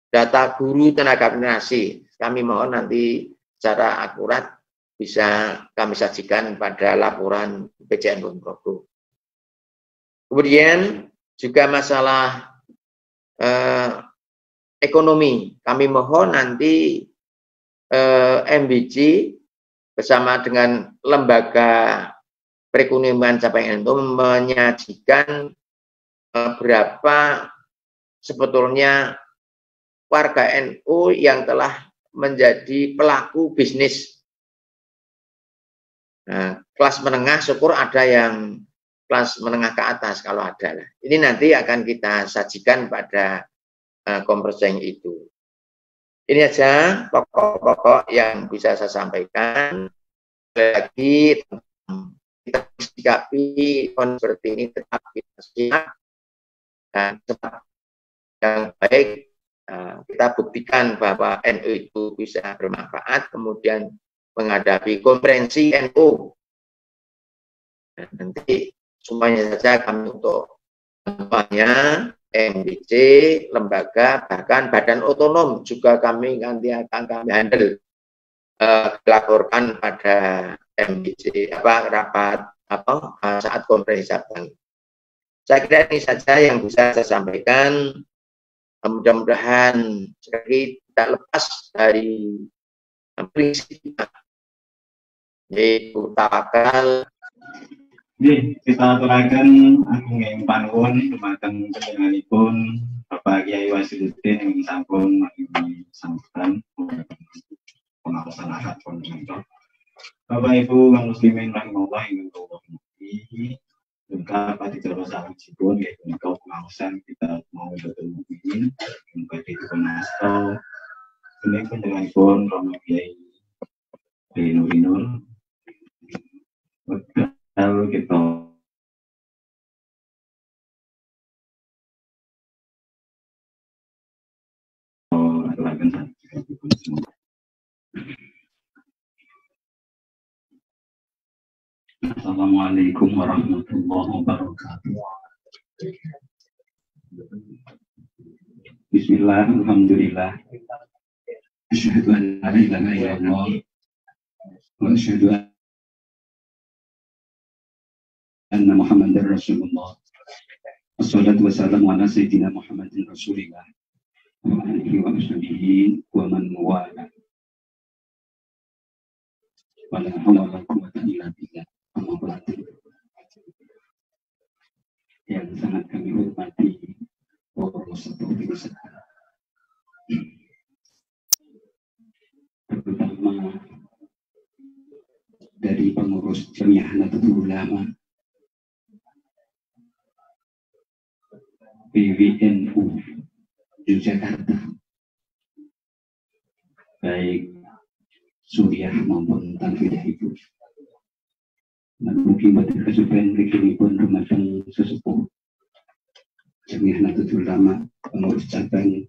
data guru tenaga pendidik. Kami mohon nanti secara akurat bisa kami sajikan pada laporan PJN Ponorogo. Kemudian juga masalah ekonomi. Kami mohon nanti MBC bersama dengan lembaga perekonomian Capaian itu menyajikan berapa sebetulnya warga NU yang telah menjadi pelaku bisnis. Nah, kelas menengah syukur ada yang kelas menengah ke atas kalau ada. Ini nanti akan kita sajikan pada konferensi itu. Ini aja pokok-pokok yang bisa saya sampaikan. Lagi kita sikapi seperti ini tetap kita siap dan cepat yang baik. Kita buktikan bahwa NU itu bisa bermanfaat, kemudian menghadapi konferensi NU. Nah, nanti semuanya saja kami untuk semuanya MBC, lembaga, bahkan badan otonom juga kami nanti akan kami handle, laporkan pada MBC rapat saat konferensi cabang. Saya kira ini saja yang bisa saya sampaikan. Mudah-mudahan sekali tidak lepas dari prinsip kita, yaitu tawakal. Kita aturaken agung ing panuwun dumateng panjenenganipun Bapak Kyai Wasiluddin yang sampun sampeyan pengawasan akad konten. Bapak Ibu kaum muslimin rahimahullah ing hormati lengkap pati terus salajipun yaitu menika pengawasan kita mau bertemu ini badhe dipunasta dening panjenenganipun Romo Kyai Nurinul. Lalu kita aturaken saking semua. Assalamualaikum warahmatullahi wabarakatuh. Bismillah, alhamdulillah. Asyhadu an la ilaha illallah wa asyhadu anna Muhammadar Rasulullah. Wassalatu wassalamu ala sayyidina Muhammadin Rasulillah wa alihi wa sahbihi wa man wala. Wala haula wala quwwata illa billah. Yang sangat kami hormati terutama dari pengurus Jamiah Nahdlatul Ulama PWNU Yogyakarta, baik Suriah maupun Tanfidah Ibu. Mungkin batin kesupen bikinipun rumateng sesepuh Jamiah Nahdlatul Ulama pengurus cabang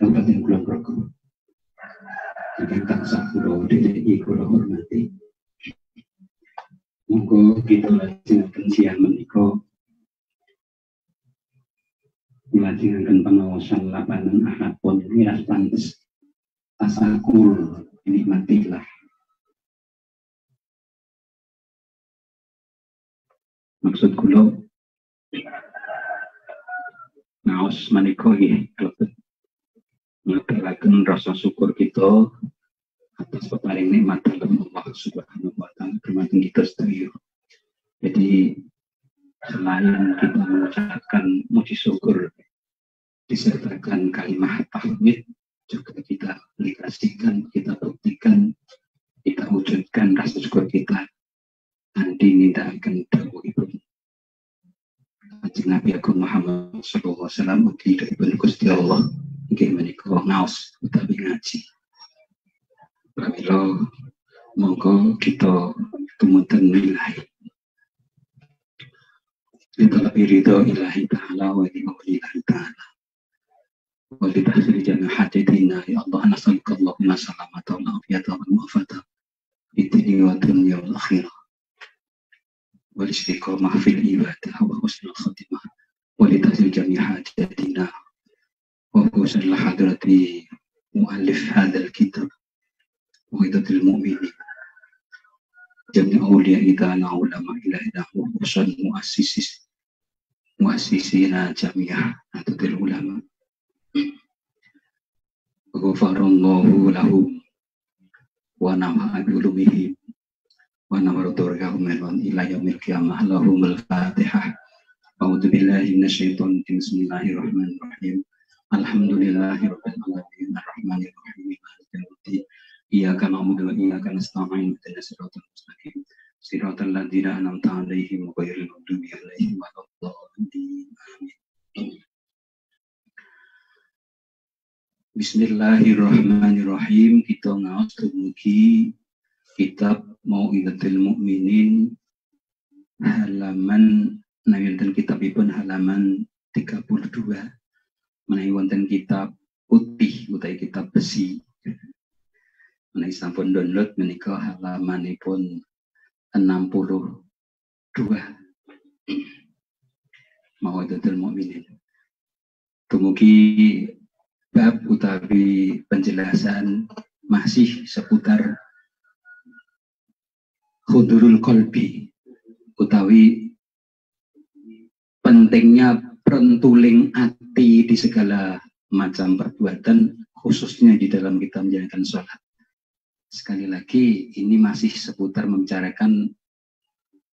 Kabupaten Kulon Progo. Ingkang tansah kula DDI kula hormati. Monggo kita lajengaken siang menika lajengaken pengawasan lapanan ahad pon miras pantes tasakul nikmatilah. Maksud kula ngaos menika nggih ngaturaken rasa syukur kita atas peparing nikmat dari Allah Subhanahu wa taala dumateng kita sedaya. Jadi selain kita mengucapkan muji syukur disertakan kalimat tahmid, juga kita aplikasikan, kita buktikan, kita wujudkan rasa syukur kita. Nanti minta akan dawuhipun Kanjeng Nabi Agung Muhammad sallallahu alaihi wasallam mugi dipun Gusti Allah nggih menika ngaos utawi ngaji. Pramila monggo kita tumunten ilahi. Kita ridho ilahi ta'ala wa ilahi ta'ala. ولتحصيل جميع حاجتنا يا الله نسألك اللهم السلامة والعافية والمعافاة في الدنيا والدنيا والآخرة والاستقامة في العبادة وحسن الخاتمة ولتحصيل جميع حاجتنا وحسن لحضرة مؤلف هذا الكتاب وعدة المؤمنين جميع أوليائنا علماء إلهنا وحسن مؤسسينا جميعا عدد العلماء غفر الله لهم ونفع بعلومهم ونور درجهم إلى يوم القيامة لهم الفاتحة أعوذ بالله من الشيطان الرجيم بسم الله الرحمن الرحيم الحمد لله رب العالمين الرحمن الرحيم مالك يوم الدين إياك نعبد وإياك نستعين اهدنا الصراط المستقيم صراط الذين أنعمت عليهم غير المغضوب عليهم ولا الضالين آمين. Bismillahirrahmanirrahim. Kita ngaos dumugi kitab Mau'izatul Mukminin halaman wonten kitabipun halaman 32 menawi wonten kitab putih utawi kitab besi menawi sampun download menika halamanipun 62 Mau'izatul Mukminin. Dumugi bab utawi penjelasan masih seputar hudurul qalbi utawi pentingnya pentuling hati di segala macam perbuatan khususnya di dalam kita menjalankan sholat. Sekali lagi ini masih seputar membicarakan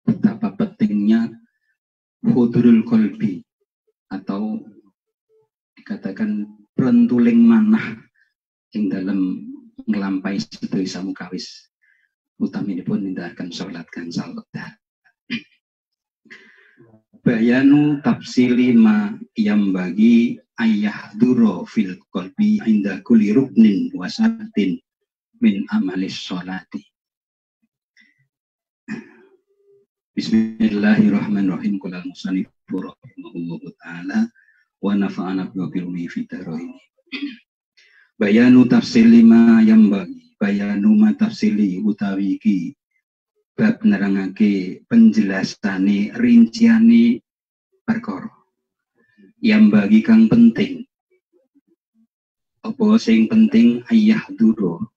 betapa pentingnya hudurul qalbi atau dikatakan pentuling manah yang dalam ngelampai sedaya samukawis utaminipun nindakaken salat gangsal wekdal. Bayanu tafsili ma yang bagi ayah duro fil qalbi inda kulli ruknin wasatin min amalis sholati. Bismillahirrahmanirrahim. Qala al-musannif rahimahullahu ta'ala wa nafa'ana bi'ilmi fitaraini. Bayanu tafsili ma yang bagi bayanu ma tafsili utawi iki bab nerangake penjelasane rinciane perkara yang bagi kang penting apa sing penting ayah duro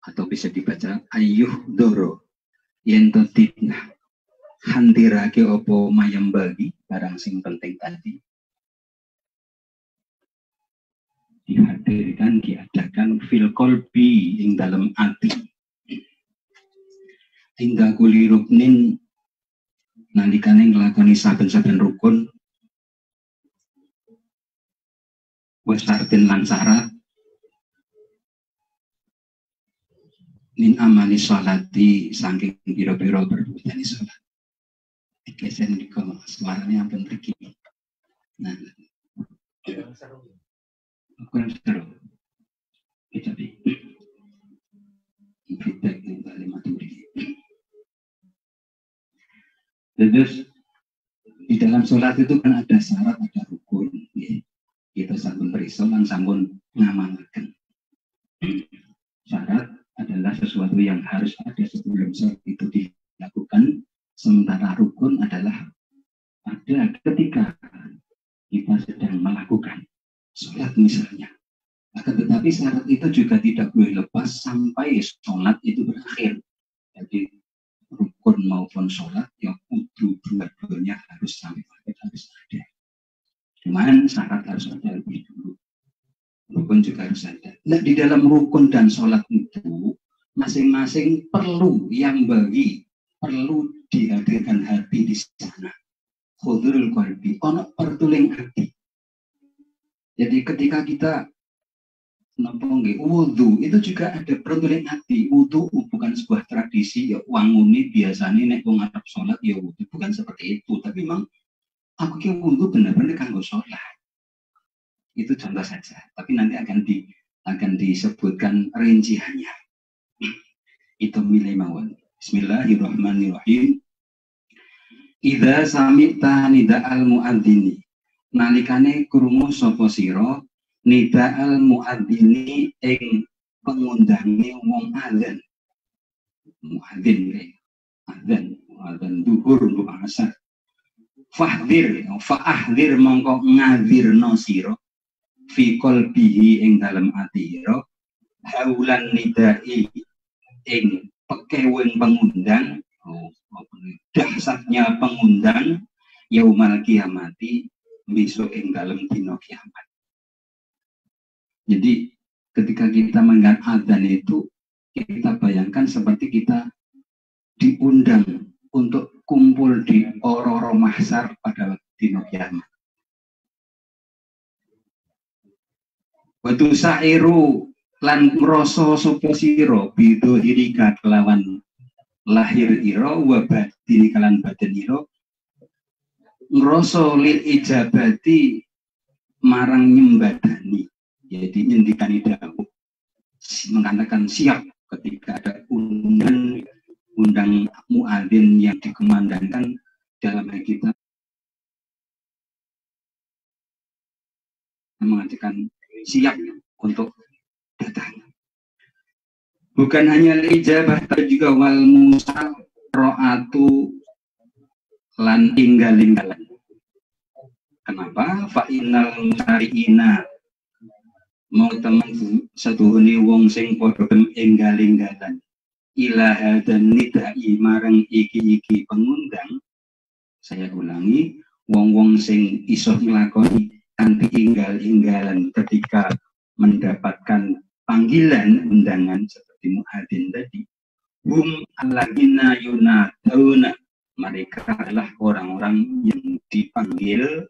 atau bisa dibaca ayuh doro yen to tidnah handirake apa mayam bagi barang sing penting tadi dihadirkan, diadakan fil qalbi ing dalam hati. Inda kuli ruknin nalikane nglakoni saben-saben rukun wasartin lan syarat min amali sholati saking pira-pira perbuatan salat. Dikesen di suaranya ampun mriki. Nah, kurang seru. Tapi feedback yang kalimat ini. Terus di dalam sholat itu kan ada syarat, ada rukun. Kita sampun berisolan, sampun ngamalkan. Syarat adalah sesuatu yang harus ada sebelum sholat itu dilakukan. Sementara rukun adalah ada ketika kita sedang melakukan sholat misalnya. Akan tetapi syarat itu juga tidak boleh lepas sampai sholat itu berakhir. Jadi rukun maupun sholat yang kudu dua-duanya harus sampai harus ada. Cuman syarat harus ada lebih dulu. Rukun juga harus ada. Nah, di dalam rukun dan sholat itu masing-masing perlu yang bagi perlu dihadirkan hati di sana. Hudurul qalbi, ono pertuling hati. Jadi ketika kita wudu itu juga ada pertuling hati. Wudu bukan sebuah tradisi ya wangune biasanya nek wong arep salat ya wudu, bukan seperti itu. Tapi memang aku ki wudu benar-benar kanggo salat. Itu contoh saja. Tapi nanti akan disebutkan rinciannya. Itu milih mawon. Bismillahirrahmanirrahim. Idza sami'ta nida'al muadzini nalikane krungu sapa sira nida'al muadzini ing pengundangi wong azan. Muadzin azan duhur untuk asar. Fa'ahdir mongko ngadirno sira fi qalbihi ing dalem atira haulan nidai ing pekewing pengundang, dahsyatnya pengundang yaumal kiamati besok ing dalem dina kiamat. Jadi ketika kita mendengar adzan itu, kita bayangkan seperti kita diundang untuk kumpul di ora-ora mahsyar pada dina kiamat. Watu sairu lan ngrasa sapa sira bidzahirika kelawan lahir ira wa batini kalan batin ira ngrasa lil ijabati marang nyembadani. Jadi nyendikani dawuh mengatakan siap ketika ada undang muadzin yang dikumandangkan dalam hal kita mengatakan siap untuk datang. Bukan hanya ijabah tapi juga wal musal ro'atu lan tinggal-tinggalan. Kenapa? Fa'inal musari'ina mau teman satuhune wong sing padha enggal-enggalan ilaha dan nidai marang iki pengundang. Saya ulangi, wong-wong sing iso nglakoni kanthi enggal-enggalan ketika mendapatkan panggilan undangan seperti muadzin tadi. Hum alladzina yunaduna, mereka adalah orang-orang yang dipanggil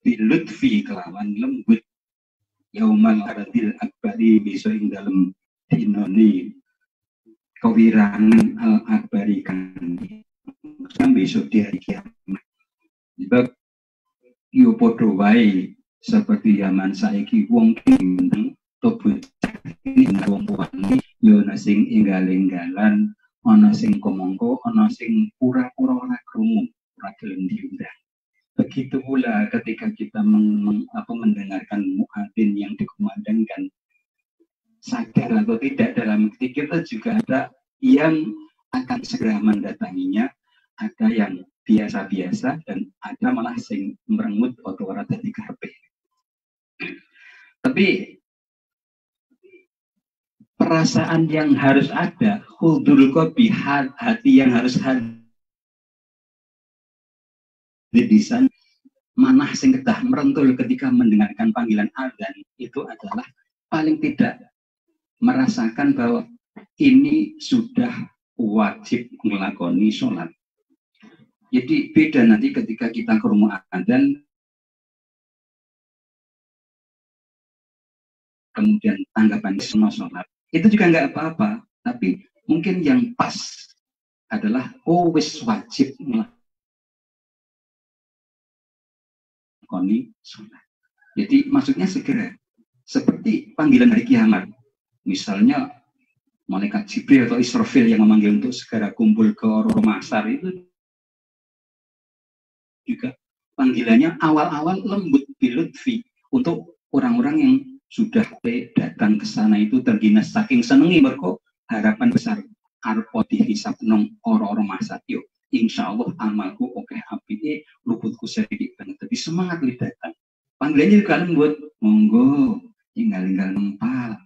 bilutfi kelawan lembut yaumal aradil akbari besok ing dalam dinoni kewirangan al akbari kan besok di hari kiamat. Sebab yo podo wae seperti zaman saiki wong kendang tobo wong tuane yo ana sing enggal-enggalan, ana sing komongko, ana sing pura-pura ora krungu, ora gelem diundang. Begitu pula ketika kita mendengarkan muadzin yang dikumandangkan, sadar atau tidak dalam hati kita juga ada yang akan segera mendatanginya, ada yang biasa-biasa dan ada malah sing merengut atau ora dadi karepe. Tapi perasaan yang harus ada, hudul qalbi, hati yang harus hadir di sana, manah sing kedah merentul ketika mendengarkan panggilan adzan itu adalah paling tidak merasakan bahwa ini sudah wajib melakoni sholat. Jadi beda nanti ketika kita krungu adzan kemudian tanggapan semua sholat itu juga nggak apa-apa, tapi mungkin yang pas adalah wis wajib melakoni sholat. Jadi maksudnya segera, seperti panggilan hari kiamat. Misalnya malaikat Jibril atau Israfil yang memanggil untuk segera kumpul ke rumah mahsyar itu juga panggilannya awal-awal lembut bilutfi untuk orang-orang yang sudah datang ke sana itu terginas saking senengi mergo harapan besar arep dihisab nang ora-ora mahsyar. Yuk insya Allah amalku oke apike luputku sedikit banget tapi semangat li datang. Panggilannya juga lembut, monggo tinggal nempal.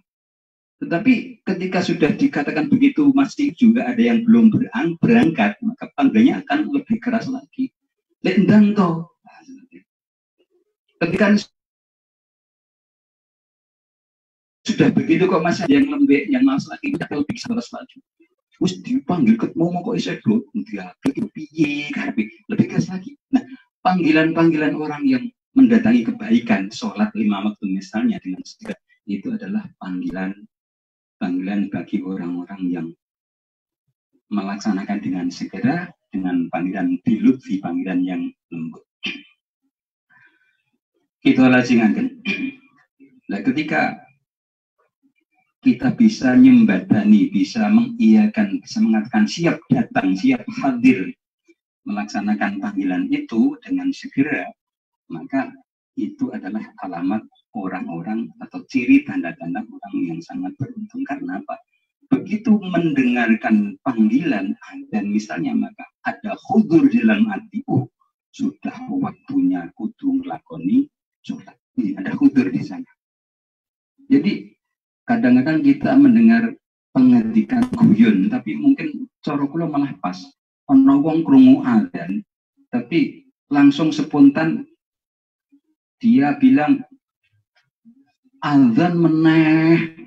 Tetapi ketika sudah dikatakan begitu masih juga ada yang belum berangkat, maka panggilannya akan lebih keras lagi. Lendang toh. Ketika sudah begitu kok masih ada yang lembek, yang malas lagi, kita lebih keras lagi. Terus dipanggil mau kok iso bro, dia piye karepe lebih keras lagi. Nah, panggilan-panggilan orang yang mendatangi kebaikan, sholat 5 waktu misalnya dengan segera, itu adalah panggilan bagi orang-orang yang melaksanakan dengan segera, dengan panggilan bilutfi, panggilan yang lembut. Kita lajengaken. Nah, ketika kita bisa nyembadani, bisa mengiyakan, bisa mengatakan siap datang, siap hadir, melaksanakan panggilan itu dengan segera, maka itu adalah alamat orang-orang atau ciri tanda-tanda orang yang sangat beruntung. Karena apa? Begitu mendengarkan panggilan dan misalnya maka ada khudur dalam hati, sudah waktunya kudu nglakoni sholat. Ada khudur di sana. Jadi kadang-kadang kita mendengar pengertian guyon, tapi mungkin cara kula malah pas. Ana wong krungu adzan, tapi langsung spontan dia bilang adzan meneh,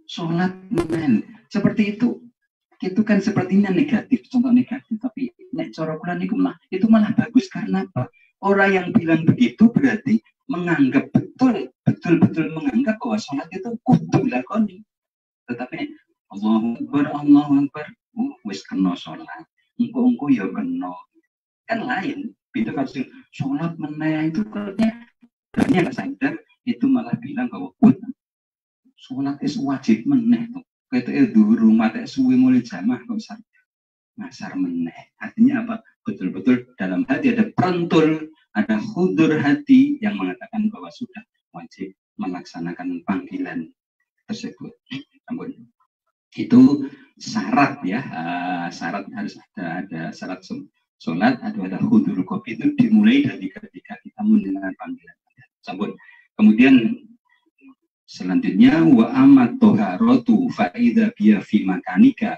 sholat meneh. Seperti itu kan sepertinya negatif, contoh negatif. Tapi nek cara kula niku itu malah bagus. Karena apa? Orang yang bilang begitu berarti menganggap betul-betul menganggap bahwa sholat itu kudu dilakoni. Tetapi Allahu Akbar, wis kena sholat, engko ya kena. Kan lain. Beda kalau sholat meneh itu katanya nggak sadar, itu malah bilang bahwa sholat itu wajib meneh tuh. Kayak durung mate suwi mulai jamaah kok ngasar meneh. Artinya apa? Betul-betul dalam hati ada perentul, ada khudur hati yang mengatakan bahwa sudah wajib melaksanakan panggilan tersebut. Itu syarat ya, syarat harus ada syarat sholat, ada khudur kopi itu dimulai dari ketika kita mendengar panggilan. Kemudian selanjutnya wa amat toharotu faida biya fi makanika.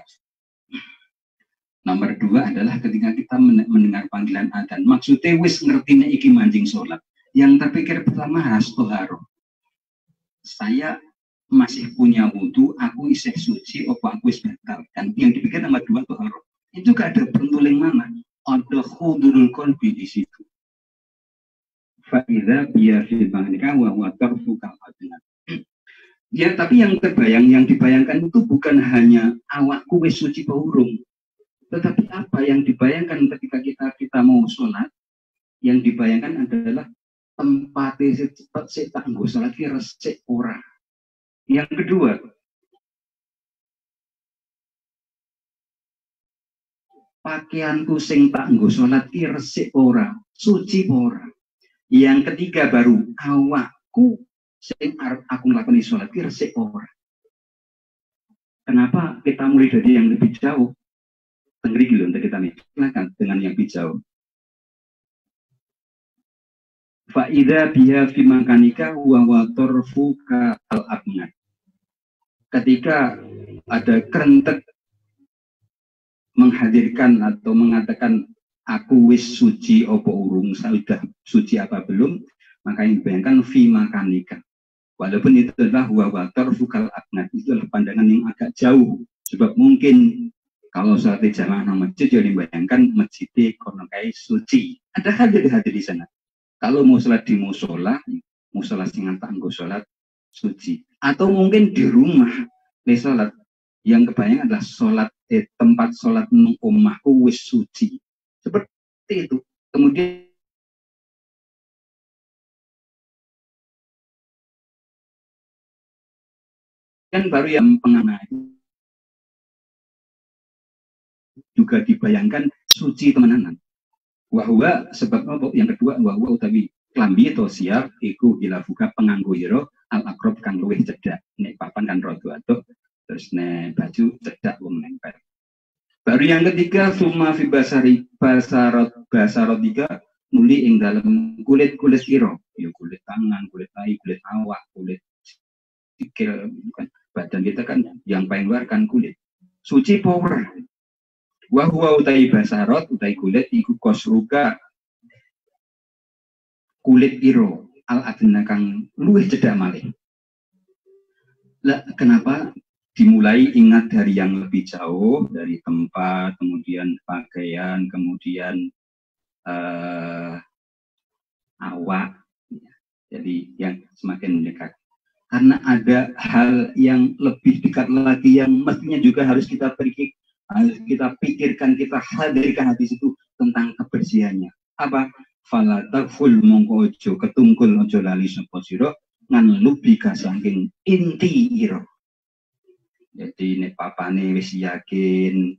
Nomor 2 adalah ketika kita mendengar panggilan adzan. Maksudnya wis ngertinya iki mancing sholat. Yang terpikir pertama harus toharo. Saya masih punya wudhu, aku isih suci, apa aku isih batal. Kan yang dipikir nomor 2 toharo. Itu gak ada pentuling mana. Ada khudurul qalbi di situ. Fa'idha biya fi makanika wa tarfuka adna. Ya, tapi yang dibayangkan itu bukan hanya awakku wis suci paurung. Tetapi apa yang dibayangkan ketika kita mau sholat, yang dibayangkan adalah tempatnya cepat saya tak nggo sholat resik ora. Yang kedua, pakaianku sing tak nggo sholat resik ora, suci ora. Yang ketiga baru awakku sing arep aku nglakoni sholat resik ora. Kenapa kita mulai dari yang lebih jauh? Tengeri gitu untuk kita nih, silakan dengan yang hijau. Fa'idha biha fi makanika wa torfuka al-abnad. Ketika ada kerentek menghadirkan atau mengatakan aku wis suci opo urung, sudah suci apa belum, maka yang dibayangkan fi makanika. Walaupun itu adalah wa torfuka al-abnad, itu adalah pandangan yang agak jauh. Sebab mungkin kalau sholat di jamaah nang masjid, yang dibayangkan masjid kono kai suci. Ada hadir di sana. Kalau mau sholat di musola sing tak nggo sholat suci. Atau mungkin di rumah di sholat yang kebayang adalah sholat tempat sholat omahku wis suci. Seperti itu. Kemudian kan baru yang penganah juga dibayangkan suci temenanan. Wahwa sebab apa? Yang kedua wahwa utawi klambi atau siap iku ilafuka penganggo ira al akrob kang luwih cedhak. Nek papan kan rada adoh, terus nek baju cedhak wong nempel. Baru yang ketiga summa fi basarot 3 nuli ing dalam kulit ira, ya kulit tangan, kulit tai, kulit awak, kulit sikil, bukan badan kita kan yang paling luar kan kulit. Suci power. Wa huwa utai basarot utai kulit iku kosruka kulit iro al adna kang luwih cedhak malih. Lah kenapa dimulai ingat dari yang lebih jauh, dari tempat, kemudian pakaian, kemudian awak. Jadi yang semakin dekat. Karena ada hal yang lebih dekat lagi yang mestinya juga harus kita pikirkan, kita hadirkan hati itu tentang kebersihannya. Apa? Fala takful mongko ojo ketungkul ojo lali sapa sira ngan lubika saking inti ira. Jadi nek papane wis yakin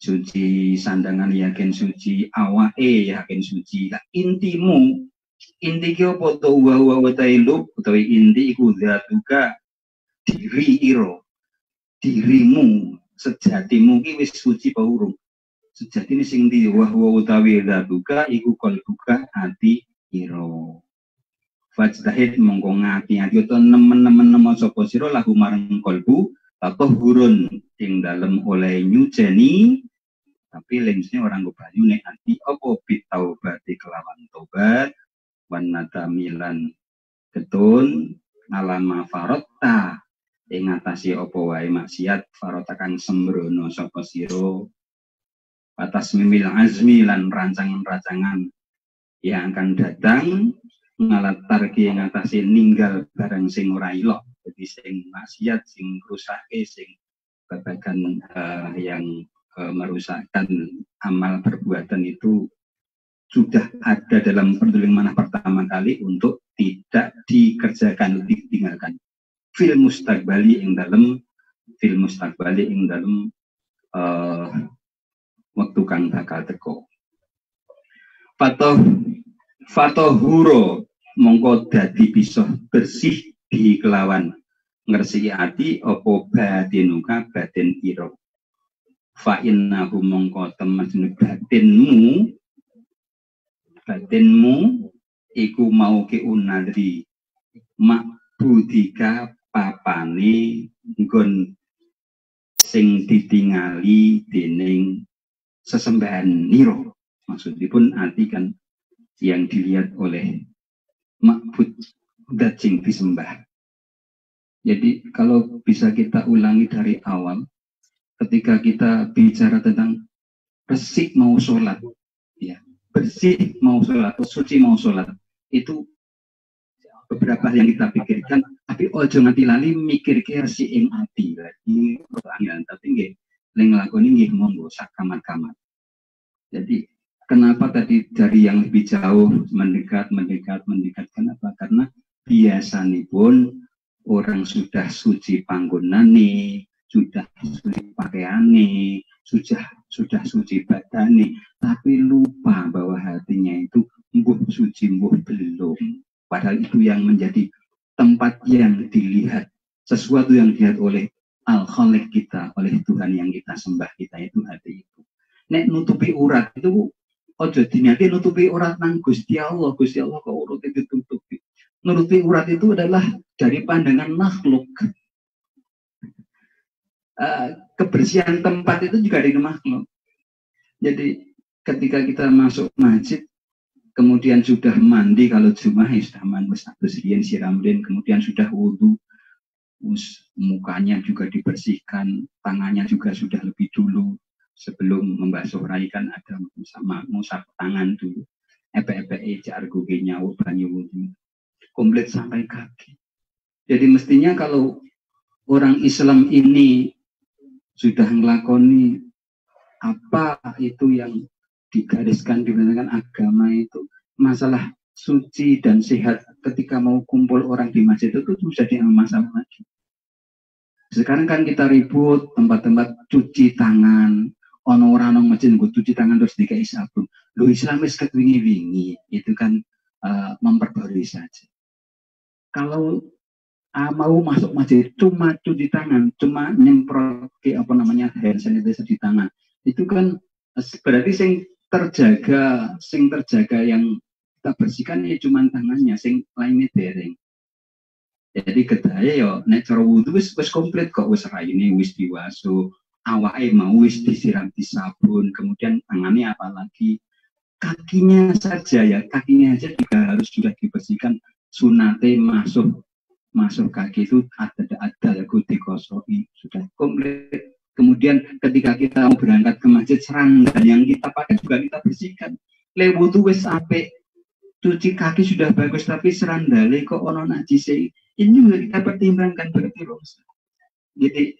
suci, sandangan yakin suci, awake yakin suci. Lah intimu inti ki apa to wa tailub utawi inti iku zatuka diri iro dirimu sejatimu ki wis suci apa urung sejatine sing ndi wa utawi zatuka iku qalbuka ati iro fajtahid mongko ngati-ati utawa nemen-nemen nemo sapa sira lahu marang qalbu atau gurun ing dalem oleh nyuceni tapi lensnya orang gobayu nek ati apa bitaubat kelawan tobat wanata milan ketun alama farota ing ngatasi apa wae maksiat farota kang sembrono sapa sira atas mimil azmi lan rancangan-rancangan yang akan datang ngalatar ki ngatasi ninggal barang sing ora ilok jadi sing maksiat sing rusake sing babagan yang merusakkan amal perbuatan itu sudah ada dalam pertuling manah pertama kali untuk tidak dikerjakan, ditinggalkan. Fil mustaqbali ing dalam waktu kang bakal teko. Fatohuro mongko dadi bisa bersih di kelawan ngersiki ati opo batinuka batin ira. Fa innahu mongko temen batinmu iku mau ke unadri makbudika papane nggon sing ditingali dening sesembahan niro. Maksudipun arti kan yang dilihat oleh makbud dat sing disembah. Jadi kalau bisa kita ulangi dari awal ketika kita bicara tentang bersih mau sholat, ya bersih mau sholat, suci mau sholat, itu beberapa yang kita pikirkan. Tapi ojo nganti lali mikir ke si ing ati, ini pertanyaan. Tapi nggih, leng lakoni nggih monggo sak kamar-kamar. Jadi kenapa tadi dari yang lebih jauh mendekat? Kenapa? Karena biasanya pun orang sudah suci panggonane, sudah suci pakaiane, sudah suci badane, tapi lupa bahwa hatinya itu mbuh suci mbuh belum. Padahal itu yang menjadi tempat yang dilihat, sesuatu yang dilihat oleh Al-Khaliq kita, oleh Tuhan yang kita sembah kita itu hati itu. Nek nutupi urat itu ojo diniati nutupi urat nang Gusti Allah kok urut itu ditutupi. Nutupi urat itu adalah dari pandangan makhluk. Kebersihan tempat itu juga dari makhluk. Jadi ketika kita masuk masjid, kemudian sudah mandi, kalau Jumat sudah mandi, siramrin, kemudian sudah wudhu, mukanya juga dibersihkan, tangannya juga sudah lebih dulu sebelum membasuh rai kan ada sama ngusap tangan dulu, epe-epe jargoge nyawa banyu wudhu, komplit sampai kaki. Jadi mestinya kalau orang Islam ini sudah ngelakoni apa itu yang digariskan dibandingkan agama itu, masalah suci dan sehat ketika mau kumpul orang di masjid itu sudah dianggap masalah lagi. Sekarang kan kita ribut tempat-tempat cuci tangan, orang masjid gue cuci tangan terus dikai sabun. Lo Islamis ketwingi-wingi itu kan memperbarui saja. Kalau mau masuk masjid cuma cuci tangan, cuma nyemprot hand sanitizer di tangan, itu kan berarti sing terjaga yang kita bersihkan ya cuma tangannya, sing lainnya dereng. Jadi kedaya yo nek cara wudu wis komplit kok, wis raine wis diwaso, awake mau wis disiram di sabun, kemudian tangannya apalagi kakinya saja ya, kakinya aja juga harus sudah dibersihkan. Sunate masuk kaki itu ada dikosoi, sudah komplit. Kemudian ketika kita mau berangkat ke masjid, serangga yang kita pakai juga kita bersihkan. Wudu wis apik, cuci kaki sudah bagus, tapi serandale kok ono najise. Ini juga kita pertimbangkan berarti rusak. Jadi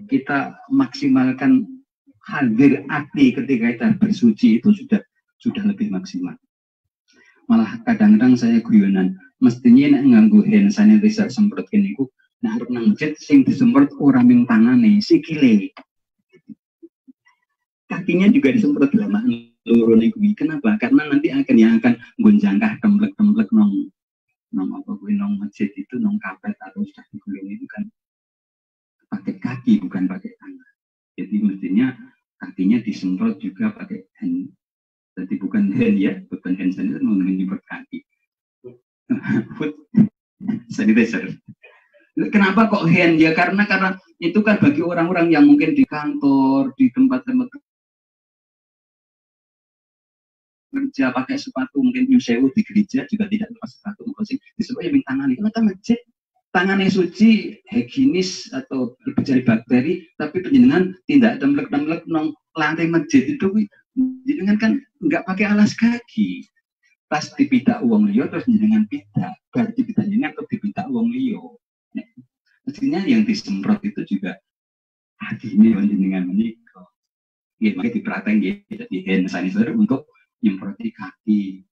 kita maksimalkan hadir hati ketika kita bersuci itu sudah lebih maksimal. Malah kadang-kadang saya guyonan, mestinya nek nganggo hand sanitizer semprot kene iku nah arep nang masjid sing disemprot ora ming tangane, sikile. Kakinya juga disemprot lama loro niku. Kenapa? Karena nanti yang akan gonjangkah templek-templek nong apa kuwi nong masjid itu nong kapet atau sudah digulung itu kan pakai kaki bukan pakai tangan. Jadi mestinya kakinya disemprot juga pakai hand. Jadi bukan hand ya, bukan hand sanitizer menyemprot kaki. Food sanitizer. Kenapa kok hand ya? Karena itu kan bagi orang-orang yang mungkin di kantor, di tempat-tempat kerja pakai sepatu, mungkin nyusewu di gereja juga tidak lepas sepatu, mungkin disebut yang tangani. Karena kan masjid tangannya suci, higienis atau bercari bakteri, tapi penjenengan tidak templek-templek nong lantai masjid itu, penjenengan kan nggak pakai alas kaki. Pas dipidak uang liyo terus penjenengan pidak, berarti penjenengan atau dipidak uang liyo. Mestinya yang disemprot itu juga hatinya dengan menikah. Ya, makanya diperhatiin ya, jadi hand sanitizer untuk nyemproti kaki.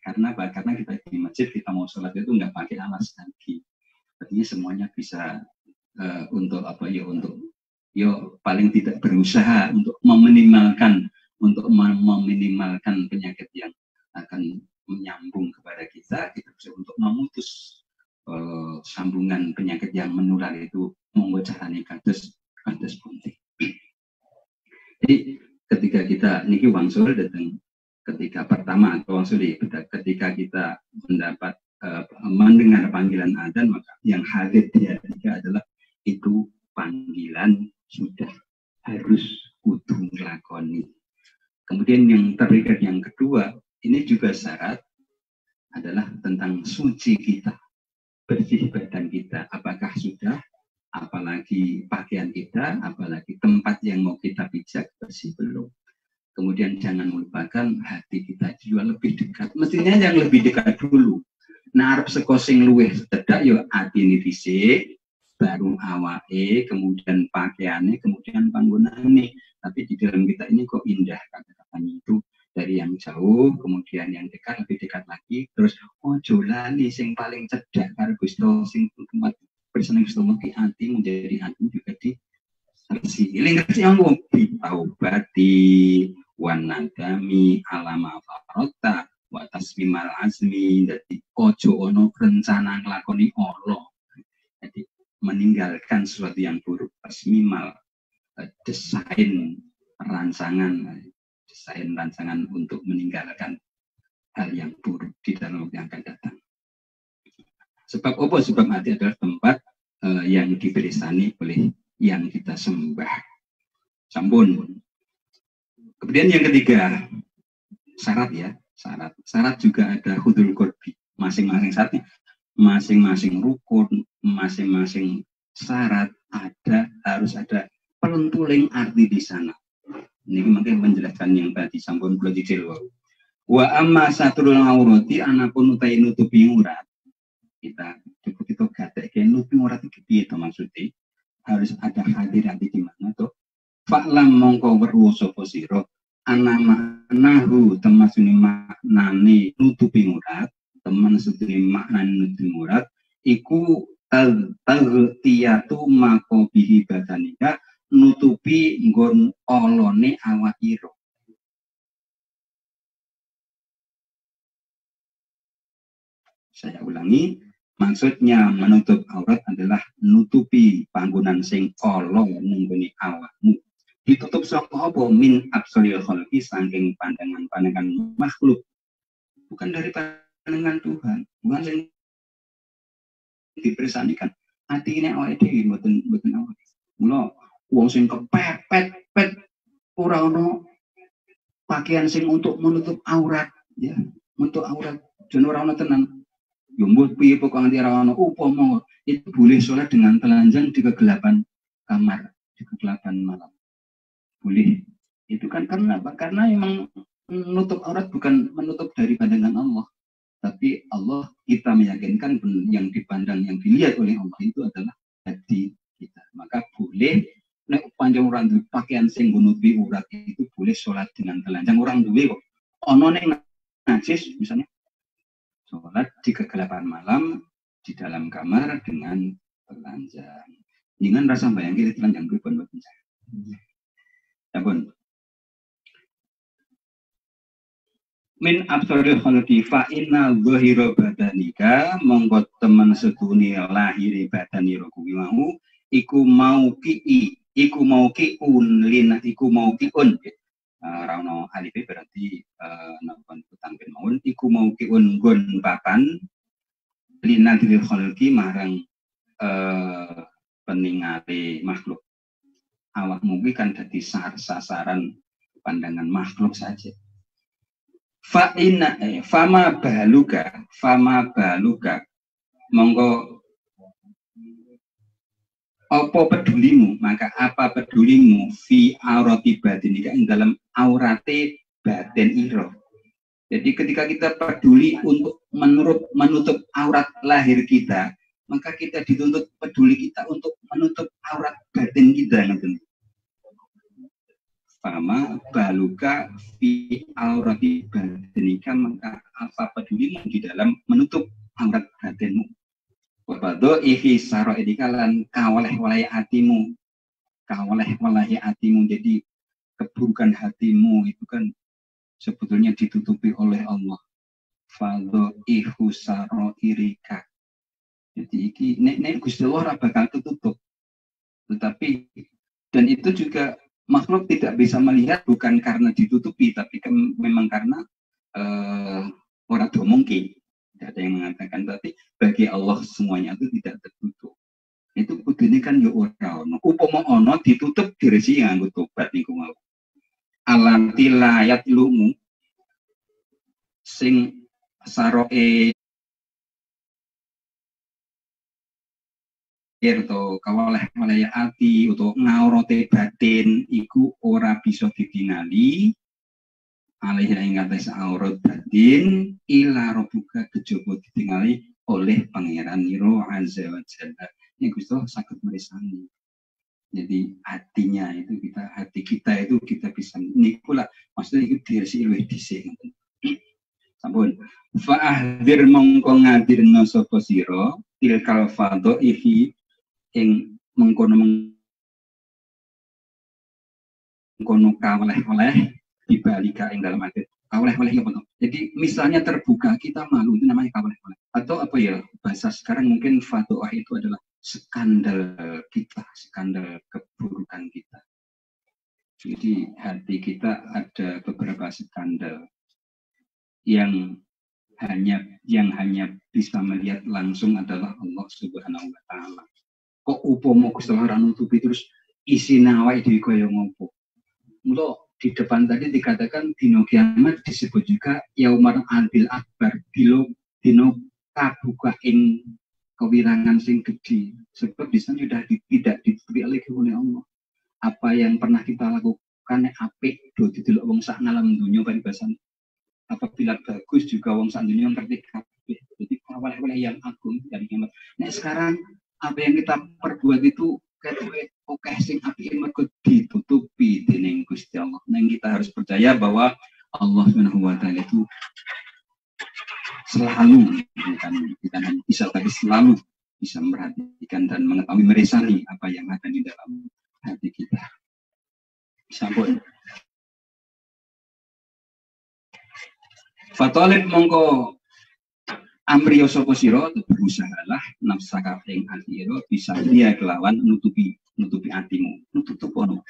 Karena kita di masjid kita mau sholat itu nggak pakai alas kaki. Artinya semuanya bisa untuk apa ya, untuk paling tidak berusaha untuk meminimalkan penyakit yang akan menyambung kepada kita bisa untuk memutus sambungan penyakit yang menular itu monggo carane kados penting. Jadi ketika kita niki wangsul datang ketika pertama atau wangsul ketika kita mendengar panggilan adzan, maka yang hadir di hati kita adalah itu panggilan sudah harus kudu nglakoni. Kemudian yang terakhir yang kedua, ini juga syarat adalah tentang suci kita. Bersih badan kita, apakah sudah, apalagi pakaian kita, apalagi tempat yang mau kita pijak bersih belum. Kemudian jangan melupakan hati kita juga lebih dekat. Mestinya yang lebih dekat dulu. Nah, arep sekosing luweh sededak yo atine dhisik, baru awake, kemudian pakaiannya, kemudian panggonane. Tapi di dalam kita ini kok indah kata-katanya itu. Dari yang jauh, kemudian yang dekat, lebih dekat lagi, terus ojo lali sing paling cedhak karo Gusto sing tempat berseneng Gusto mugi ati menjadi ati juga di bersih. Eling ngerti yang taubati wan nadami alama farota wa tasmimal azmi. Dadi ojo ono rencana nglakoni Allah. Jadi meninggalkan sesuatu yang buruk, tasmimal desain rancangan untuk meninggalkan hal yang buruk di dalam waktu yang akan datang. Sebab apa? Sebab hati adalah tempat yang diberisani oleh yang kita sembah. Sampun. Kemudian yang ketiga, syarat ya. Syarat juga ada hudul qurbi. Masing-masing syaratnya, masing-masing rukun, masing-masing syarat harus ada pentuling arti di sana. Ini mungkin menjelaskan yang tadi sampun kula cicil wae. Wa amma satrul aurati anapun utai nutupi urat. Kita gatek nutupi urat iki piye to maksudnya? Harus ada hadirat di mana to? Fa'lam mongko weruh sapa sira anamanahu temasune maknane nutupi urat, teman sedene maknane nutupi urat iku taghtiyatu maqabihi badanika, nutupi nggon olone awak ira. Saya ulangi, maksudnya menutup aurat adalah nutupi panggonan sing olo nenggone awakmu. Ditutup saka apa? Min absolil khalqi, saking pandangan makhluk. Bukan dari pandangan Tuhan, bukan sing dipersanikan. Hati ini awake dhewe mboten awake. Mula wong sing kepepet ora ono pakaian sing untuk menutup aurat ya, untuk aurat jan ora ono tenan. Yo mbok piye pokoke nganti ora ono upama itu boleh sholat dengan telanjang di kegelapan kamar, di kegelapan malam. Boleh. Itu kan karena apa? Karena memang menutup aurat bukan menutup dari pandangan Allah, tapi Allah kita meyakinkan yang dipandang, yang dilihat oleh Allah itu adalah hati kita. Maka boleh nek panjang orang duwe pakaian sing nutupi urat itu boleh sholat dengan telanjang. Orang duwe kok ono ning najis misalnya sholat di kegelapan malam di dalam kamar dengan telanjang. Jangan rasa bayangin telanjang kuwi pun boten. Ya pun. min absoril khalqi fa inna dhahira badanika monggo temen sedune lahir badanira kuwi mau iku mau kiun lina iku mau kiun ora ono alif berarti napa tanwin mawon iku mau kiun nggon papan lina diril khalqi marang peningale makhluk awakmu kuwi kan dadi sasaran pandangan makhluk saja. Fama baluka monggo apa pedulimu, maka apa pedulimu fi aurati batinika ing dalam aurate batin ira. Jadi ketika kita peduli untuk menutup aurat lahir kita, maka kita dituntut peduli kita untuk menutup aurat batin kita. Fama baluka fi aurati batinika, maka apa pedulimu di dalam menutup aurat batinmu. Wabado ihi saro edikalan kawaleh-waleh hatimu, kawaleh-waleh hatimu. Jadi keburukan hatimu itu kan sebetulnya ditutupi oleh Allah. Fado ihu saro irika. Jadi iki nek Gusti Allah bakal tertutup. Tetapi dan itu juga makhluk tidak bisa melihat bukan karena ditutupi, tapi memang karena ora mungkin. Tidak ada yang mengatakan, tapi bagi Allah semuanya itu tidak tertutup. Itu kudune kan yo ora ono. Upama ono ditutup diresi nganggo tobat niku mau. Alanti layat lumu sing saroe atau kawaleh-waleh ati atau ngaurote batin iku ora bisa ditingali alih ing atas aurat batin ila robuka kejaba ditingali oleh pangeran niro azza wa jalla. Ini Gusti Allah sakit meresani. Jadi hatinya itu hati kita itu kita bisa nikulah maksudnya itu diresi luwih dhisik. Sampun fa'ahdir mongko ngadirna sapa sira tilkal fadhaifi ing mengkono kawaleh-waleh dibalika ing dalam hati kawaleh-waleh ya betul. Jadi misalnya terbuka kita malu itu namanya kawaleh-waleh. Atau apa ya bahasa sekarang mungkin fatwa itu adalah skandal kita, skandal keburukan kita. Jadi hati kita ada beberapa skandal yang hanya bisa melihat langsung adalah Allah Subhanahu wa taala. Kok upama Gusti Allah nutupi terus isine awake dhewe kaya ngopo. Mula di depan tadi dikatakan dino kiamat disebut juga yaumul adil akbar, dino kabuka ing kewirangan sing gede. Sebab di sana sudah tidak ditutupi oleh Allah. Apa yang pernah kita lakukan apik do didelok wong sak ngalam dunya paribasan. Apabila bagus juga wong sak dunya ngerti kabeh. Jadi awal-awal yang agung dari kiamat. Nah sekarang apa yang kita perbuat itu ketuwe oke sing apike mergo ditutupi dening Gusti Allah. Nah kita harus percaya bahwa Allah Subhanahu wa taala itu selalu bukan hanya bisa tapi selalu bisa memperhatikan dan mengetahui meresani apa yang ada di dalam hati kita. Sampun. Fatolib mongko amriyo sapa sira berusahalah nafsaka ing atira bisa dia kelawan nutupi atimu. Tutup ono.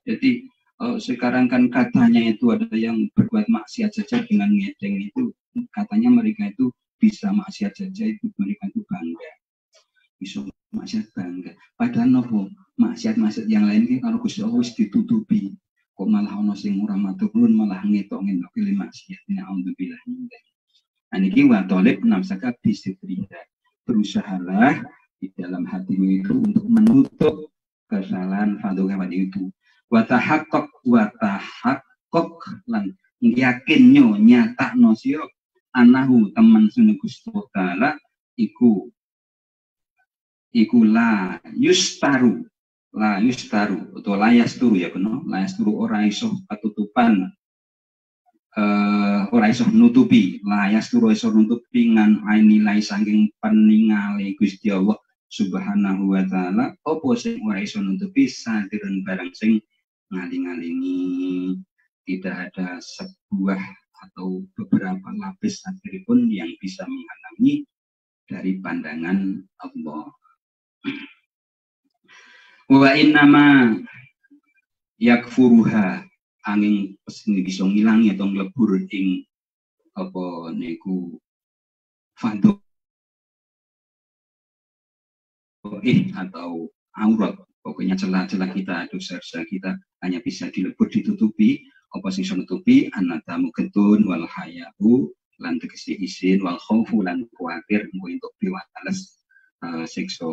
Jadi sekarang kan katanya itu ada yang berbuat maksiat saja dengan ngedeng itu katanya mereka itu bisa maksiat saja itu mereka itu bangga. Bisa maksiat bangga. Padahal nopo maksiat yang lain ini kalau Gusti Allah wis ditutupi. Kok malah ono sing ora matur nuwun malah ngetok-ngetok maksiat. Alhamdulillah. Aniki wa talib nafsaka bisitriha. Berusahalah di dalam hatimu itu untuk menutup kesalahan faduha itu. Wa tahaqqaq lan yakinnya nyatakno sira anahu teman sunu Gusti taala iku la yustaru atau layasturu ya benar layasturu ora iso katutupan ora iso nutupi layasturu iso nutupi ngan nilai saking peningale Gusti Allah Subhanahu wa taala apa sing ora iso nutupi sadirun barang sing ngaling-alingi. Tidak ada sebuah atau beberapa lapis satiripun yang bisa menghalangi dari pandangan Allah. Wa innama yakfuruha angin pesini bisa ngilangi atau nglebur ing apa niku fadho atau aurat, pokoknya celah-celah kita, dosa-dosa kita hanya bisa dilebur, ditutupi. Apa sing iso nutupi? Anatamu ketun wal hayau lan tegese izin, wal khaufu lan kuwatir engko entuk piwales siksa.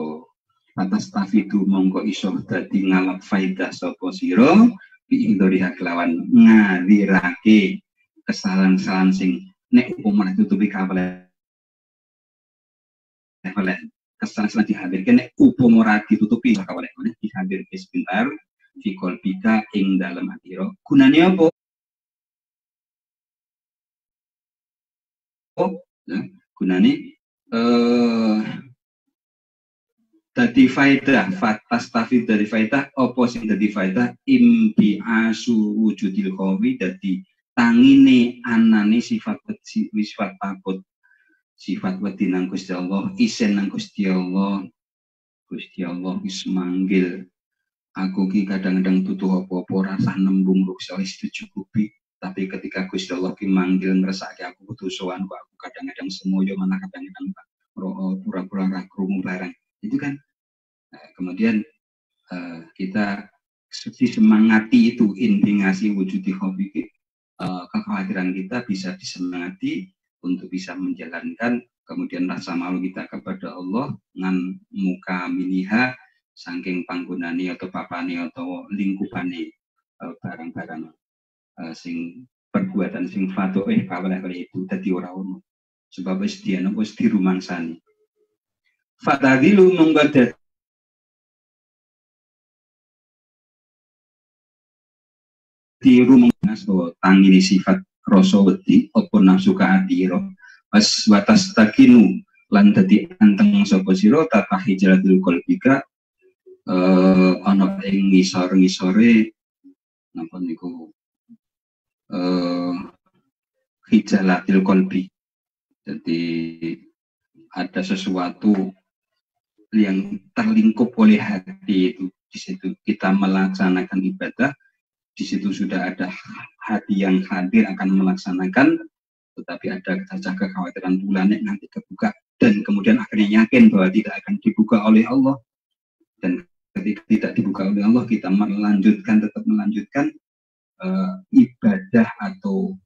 Atas tafidu mongko iso dadi ngalap faidah sapa sira biindori kelawan ngadirake kesalahan-kesalahan sing nek umpama ditutupi kapal kesalahan dihadirkan nek upama ora ditutupi kawale dihadirke sebentar fi qalbika ing dalam atira. Gunane apa? Nah, gunane dadi faedah, fatastafid dari faedah, apa sing dadi faedah? Imbiasu wujudil khawi, dadi tangine anane sifat takut, sifat wedi nang Gusti Allah, isen nang Gusti Allah. Gusti Allah wis manggil aku ki kadang-kadang butuh apa-apa rasah nembung kok wis dicukupi, tapi ketika Gusti Allah ki manggil ngrasake aku butuh sowan kok aku kadang-kadang semoyo mana kadang-kadang pura-pura ra krungu barang. Itu kan kemudian kita disemangati itu indikasi wujudi hobi, kekhawatiran kita bisa disemangati untuk bisa menjalankan kemudian rasa malu kita kepada Allah ngan muka miniha saking panggunani atau papani atau lingkupani barang-barang sing perbuatan sing fatu kawale itu dadi ora ono sebab wis diana wis dirumangsani fatadilu monggo di rumah bahwa tangini sifat rasa wedi apa nafsu kaatiro pas watas takinu lan dadi anteng sapa sira tata hijratul qalbika ana ing ngisor-ngisore napa niku hijalatil qalbi. Jadi ada sesuatu yang terlingkup oleh hati itu, di situ kita melaksanakan ibadah, di situ sudah ada hati yang hadir akan melaksanakan, tetapi ada saja kekhawatiran bulannya nanti kebuka, dan kemudian akhirnya yakin bahwa tidak akan dibuka oleh Allah, dan ketika tidak dibuka oleh Allah kita tetap melanjutkan ibadah atau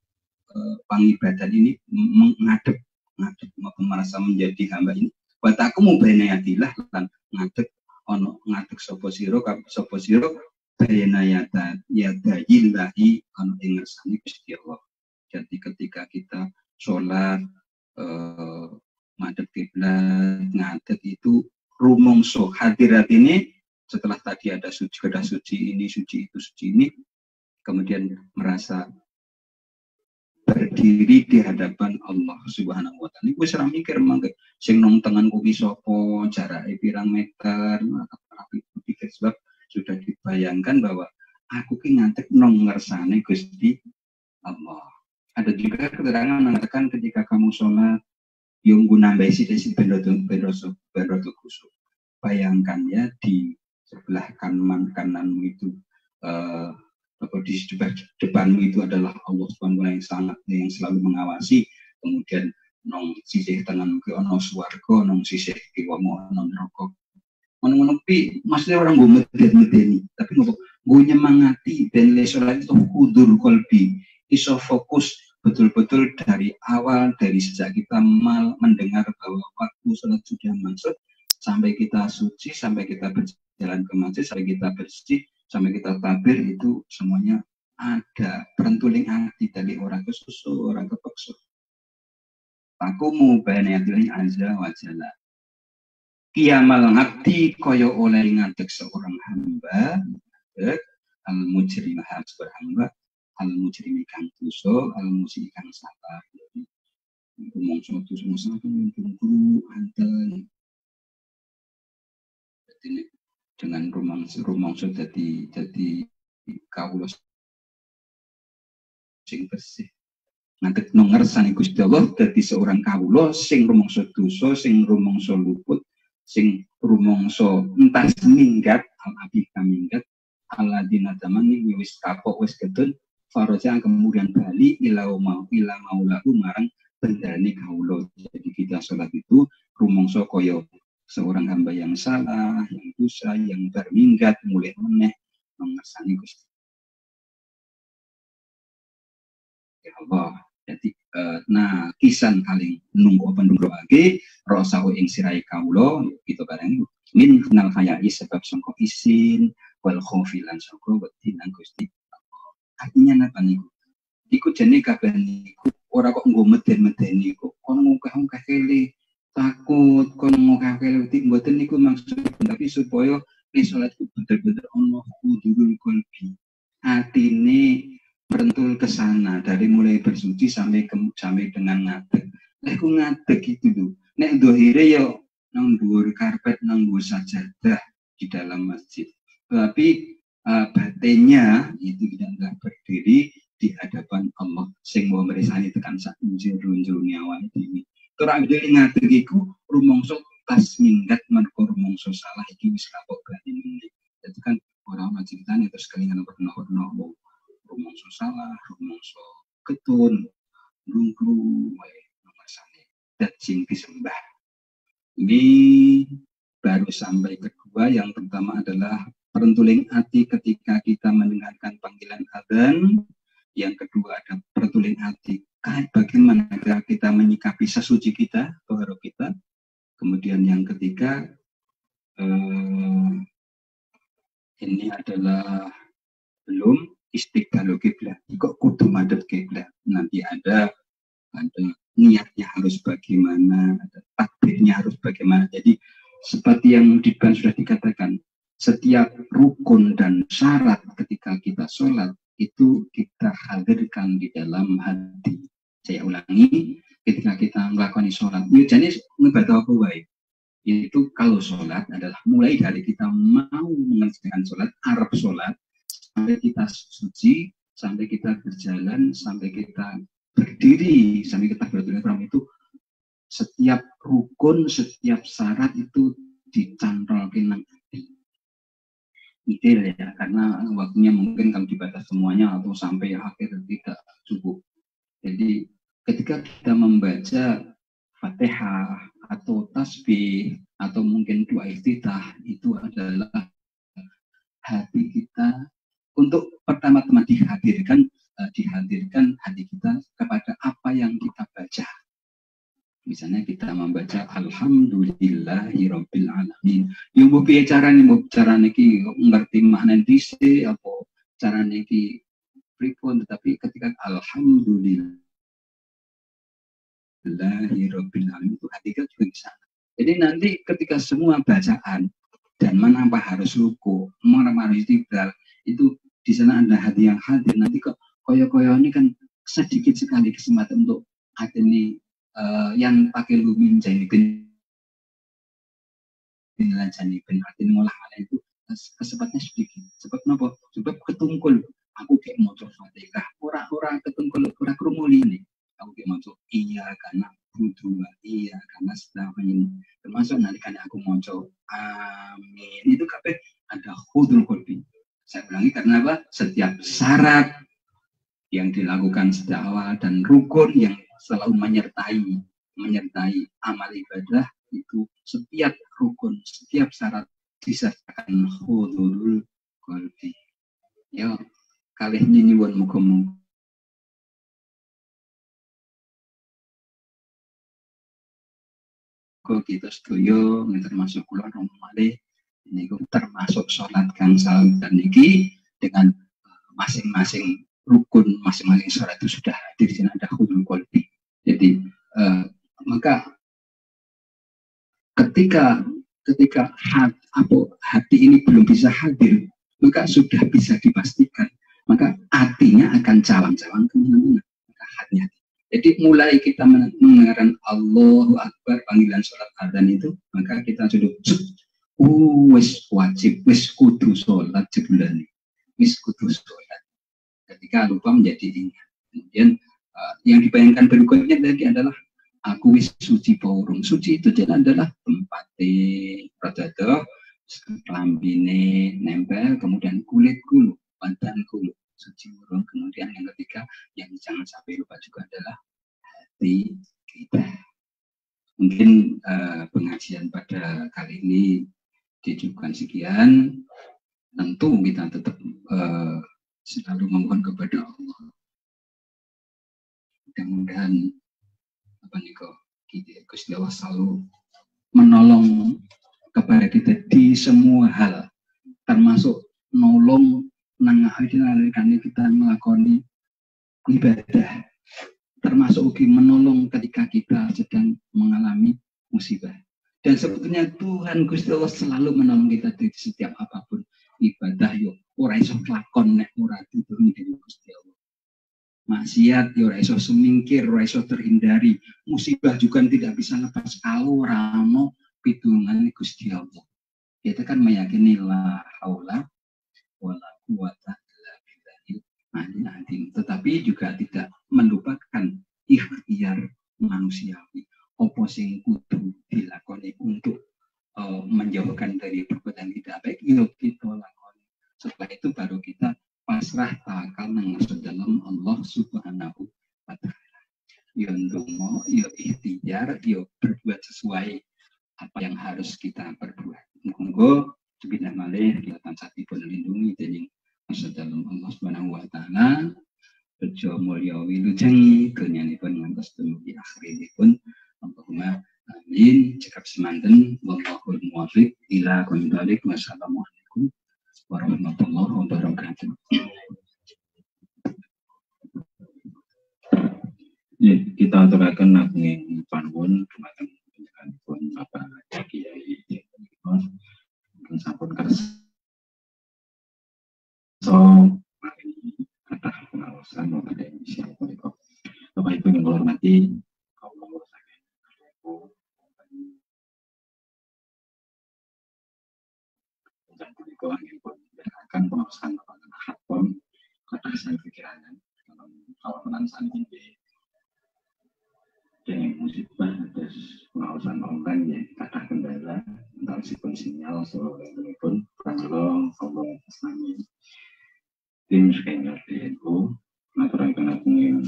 pangibadah ini mengadep merasa menjadi hamba ini. Buat aku mau bayanayatillah lan ngadeg sapa sira bayanayayillahi ana ing ngersani Gusti Allah. Jadi ketika kita sholat madhep kiblat ngadeg itu rumangsa hadirat ini, setelah tadi ada suci ini, suci itu, suci ini, kemudian merasa berdiri di hadapan Allah Subhanahu wa taala. Iku wis ora mikir mangke sing nang tenganku ki sapa, jarake pirang meter, tapi pikir sebab sudah dibayangkan bahwa aku ki ngantek nang ngersane Gusti Allah. Ada juga keterangan mengatakan ketika kamu sholat yang nambah isi berodo kusuk. Bayangkan ya di sebelah kananmu itu di depanmu itu adalah Allah Subhanahu wa taala yang selalu mengawasi, kemudian nong sisih tengan ke ono swarga, nong sisih kiwa ono neraka. Ngono-ngono pi maksudnya orang gue medeni, tapi gue nyemangati dan lesolat itu hudur kolbi, iso fokus betul-betul dari awal, dari sejak kita mendengar bahwa waktu sholat sudah masuk, sampai kita suci, sampai kita berjalan ke masjid, sampai kita bersih, sampai kita takbir, itu semuanya ada perentuling hati dari orang kesusu, orang kepeksa. Aku mau bayanayatilin azza wa jalla. Kiamal ngabdi koyo oleh ngadeg seorang hamba, al-mujrim hamba, al-mujrim kang dosa, al-musi kang salah. Ngomong suatu semua guru anten. Dengan rumang sudah jadi kaulos sing bersih. ngadeg ngersani Gusti Allah dadi seorang kawula sing rumangsa dosa, sing rumangsa luput, sing rumangsa entas minggat al-abika minggat aladina tamani wis kapok wis gedun faraja kemudian bali ila maulahu marang bendane kawula. Jadi kita sholat itu rumangsa kaya seorang hamba yang salah, yang dosa, yang berminggat mulai meneh mengersani Gusti Allah. Jadi nah kisan paling nunggu penungguake rosahu ing sirai kawula gitu barang min kenal hayai sebab sangka isin wal khofilan sangka wedi nang Gusti Allah. Artinya napa niku? Iku jane kabeh niku ora kok nggo meden-medeni kok kon ngukah-ngukah kele takut kon ngukah kele wedi mboten niku maksud tapi supaya salat ku bener-bener ana hudurul qalbi. Atine merentul ke sana dari mulai bersuci sampai dengan ngadeg. Nek ku ngadeg itu lho. Nek dohire yo nang dhuwur karpet, nang dhuwur sajadah di dalam masjid. Tapi batinnya itu tidak berdiri di hadapan Allah sing mau meresani tekan sak njero awake dhewe. Ora dhewe ngadeg iku rumangsa tas minggat mergo rumangsa salah iki wis kapok batin. Jadi kan ora ana ceritane terus kelingan pernah rumangsa salah, rumangsa ketun, lungklu, nomor dan sing disembah. Ini baru sampai kedua. Yang pertama adalah perentuling hati ketika kita mendengarkan panggilan adzan. Yang kedua ada perentuling hati bagaimana kita menyikapi sesuci kita, toharo kita. Kemudian yang ketiga ini adalah belum istiqbal kiblat, kok kudu madhep kiblat. Nanti ada niatnya harus bagaimana, ada takbirnya harus bagaimana. Jadi seperti yang sudah dikatakan, setiap rukun dan syarat ketika kita sholat itu kita hadirkan di dalam hati. Saya ulangi, ketika kita melakukan sholat, jadi ngebaca apa baik. Itu kalau sholat adalah mulai dari kita mau mengerjakan sholat, arep sholat, sampai kita suci, sampai kita berjalan, sampai kita berdiri, sampai kita berdiri itu setiap rukun, setiap syarat itu dicantolkan nang hati. Ideal ya, karena waktunya mungkin kalau dibaca semuanya atau sampai akhir tidak cukup. Jadi ketika kita membaca Fatihah atau tasbih atau mungkin doa iftitah itu adalah hati kita untuk pertama-tama dihadirkan hati kita kepada apa yang kita baca. Misalnya kita membaca Alhamdulillahirabbil alamin. Yang mau carane iki ngerti makna dhisik apa carane iki pripun, tetapi ketika Alhamdulillahirabbil alamin itu hati kita juga bisa. Jadi nanti ketika semua bacaan dan menambah harus ruku, harus istiqbal, itu di sana ada hati yang hadir. Nanti kok koyo-koyo ini kan sedikit sekali kesempatan untuk hati ini yang pakai lumin janibin janibin hati ngolah itu kesempatannya sedikit. Sebab kenapa? Sebab ketungkul. Aku kayak mau Fatihah, ora ketungkul, ora krumuli ini. Aku kayak mau iya karena butuh, iya karena sedang ini. Termasuk nanti kan aku mau amin. Itu kabeh ada hudul qalbi. Saya ulangi karena apa? Setiap syarat yang dilakukan sejak awal dan rukun yang selalu menyertai amal ibadah itu setiap rukun, setiap syarat disertakan hudul qalbi. Ya, kalih nyuwun muga-muga kita setuju, termasuk kula malih ini termasuk sholat gangsal dan niki dengan masing-masing rukun, masing-masing syarat itu sudah hadir di sini ada hudul qalbi. Jadi maka ketika hati ini belum bisa hadir, maka sudah bisa dipastikan, maka hatinya akan calang-calang kemana-mana. Maka hati-hati. Jadi mulai kita mendengarkan Allahu Akbar panggilan sholat adzan itu, maka kita sudah wis wajib, wis kudu sholat jebulane, wis kudu sholat. Ketika lupa menjadi ingat. Kemudian yang dibayangkan berikutnya tadi adalah aku wis suci porong. Suci itu adalah tempatnya rada kelambine nempel, kemudian kulit kulu, badan kulu suci porong. Kemudian yang ketiga yang jangan sampai lupa juga adalah hati kita. Mungkin pengajian pada kali ini dicukupkan sekian. Tentu kita tetap selalu memohon kepada Allah. Mudah-mudahan Gusti Allah selalu menolong kepada kita di semua hal, termasuk nolong nangahkan kita melakoni ibadah, termasuk menolong ketika kita sedang mengalami musibah. Dan sebetulnya Tuhan Gusti Allah selalu menolong kita di setiap apapun ibadah. Yo ora iso kelakon nek ora ditulungi dening Gusti Allah. Maksiat yo ora iso semingkir, ora iso terhindari. Musibah juga tidak bisa lepas kalau ora ono pitulungan Gusti Allah. Kita kan meyakini la haula wala quwata illa billahil aliyil azim. Tetapi juga tidak melupakan ikhtiar manusiawi. Apa sing kudu dilakoni untuk menjauhkan dari perbuatan tidak baik, yuk kita lakoni. Setelah itu baru kita pasrah tawakal nang dalam Allah Subhanahu wa taala. Yo ndonga, yo ikhtiar, yo berbuat sesuai apa yang harus kita perbuat. Monggo sebina malih kita tansah dipun lindungi dening dalam Allah Subhanahu wa taala. Bejo mulya wilujeng dunyanipun ngantos dumugi akhiripun. Allahumma amin. Cekap semanten wallahul muwaffiq ila aqwamit thoriq. Wassalamualaikum warahmatullahi wabarakatuh. Ya, kita aturaken ageng panuwun dumateng panjenenganipun Bapak Kiai sampun kersa mari kathah pengawasan wonten ing inisial punika. Bapak Ibu yang kula hormati, kawula saking dan punika anggenipun berakan pengawasan Bapak Hakom kathah sang pikiran kalau menansan tinggi dengan musibah atas pengawasan online ya kathah kendala tentang sinyal pun pranjalo Allah Islami tim skenario DNU maturaken ageng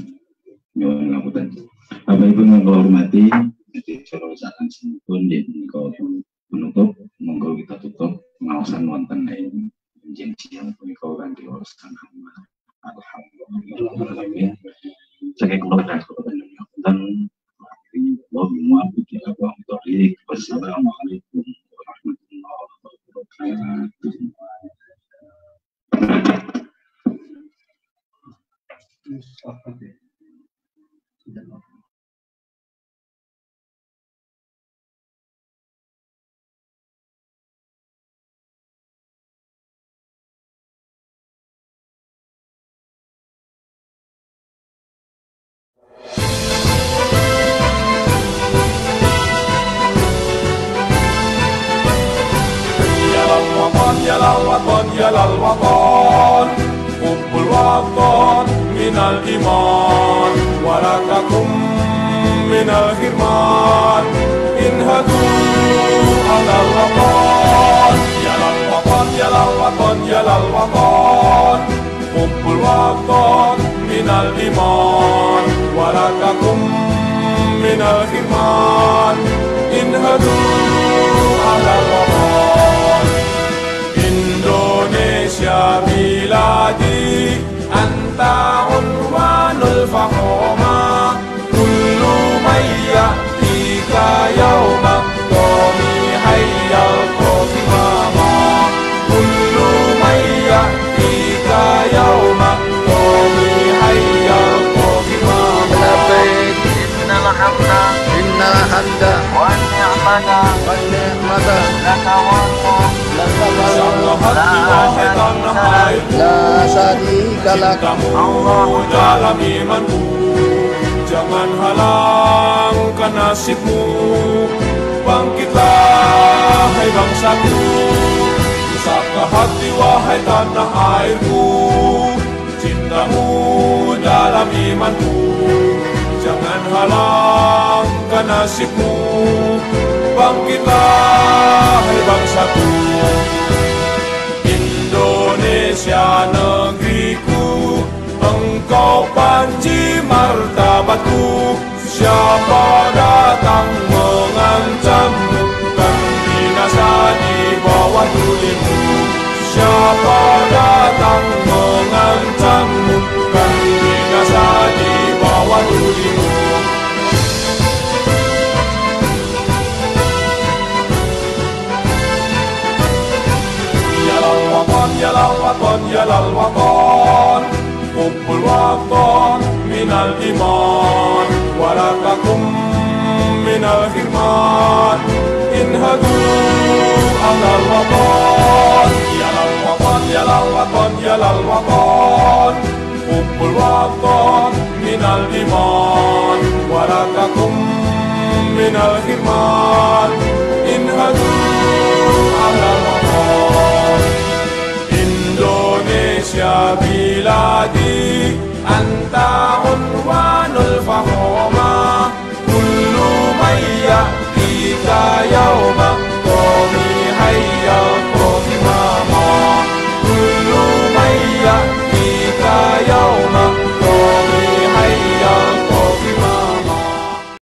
nyuwun ngapunten. Bapak Ibu yang kula hormati, jadi cara sanesipun nggih menika menutup, monggo kita tutup pengawasan wonten ing jeneng siang punika kanthi wawasan alhamdulillah. Saking kula dan Wassalamualaikum warahmatullahi wabarakatuh. Yalal watan Hubbul watan minal iman Warakakum minal khirman Inhadu alal watan Yalal watan Hubbul watan minal iman Warakakum minal khirman Inhadu alal watan Indonesia miladi anta unwanul fahoma kullu mayya tika yauma qami hayyal qasimama kullu mayya tika yauma qami hayyal qasimama innal hamda wan ni'mata laka la syarika lak Allahu dalam imanku jangan halangkan nasibmu bangkitlah hai bangsaku usapkan hati wahai tanah airku cintamu dalam imanku halangkan nasibmu. Bangkitlah hai bangsaku, Indonesia negeriku, engkau panji martabatku. Siapa datang mengancammu, kan binasa di bawah tulimu. Siapa datang mengancammu, kan binasa di bawah tulimu. Ya lal waton, ya lal waton, hubbul waton minal iman, walakakum minal firman, inhadu alal waton. Ya lal waton, ya lal waton, ya lal waton, hubbul waton minal iman, walakakum minal firman,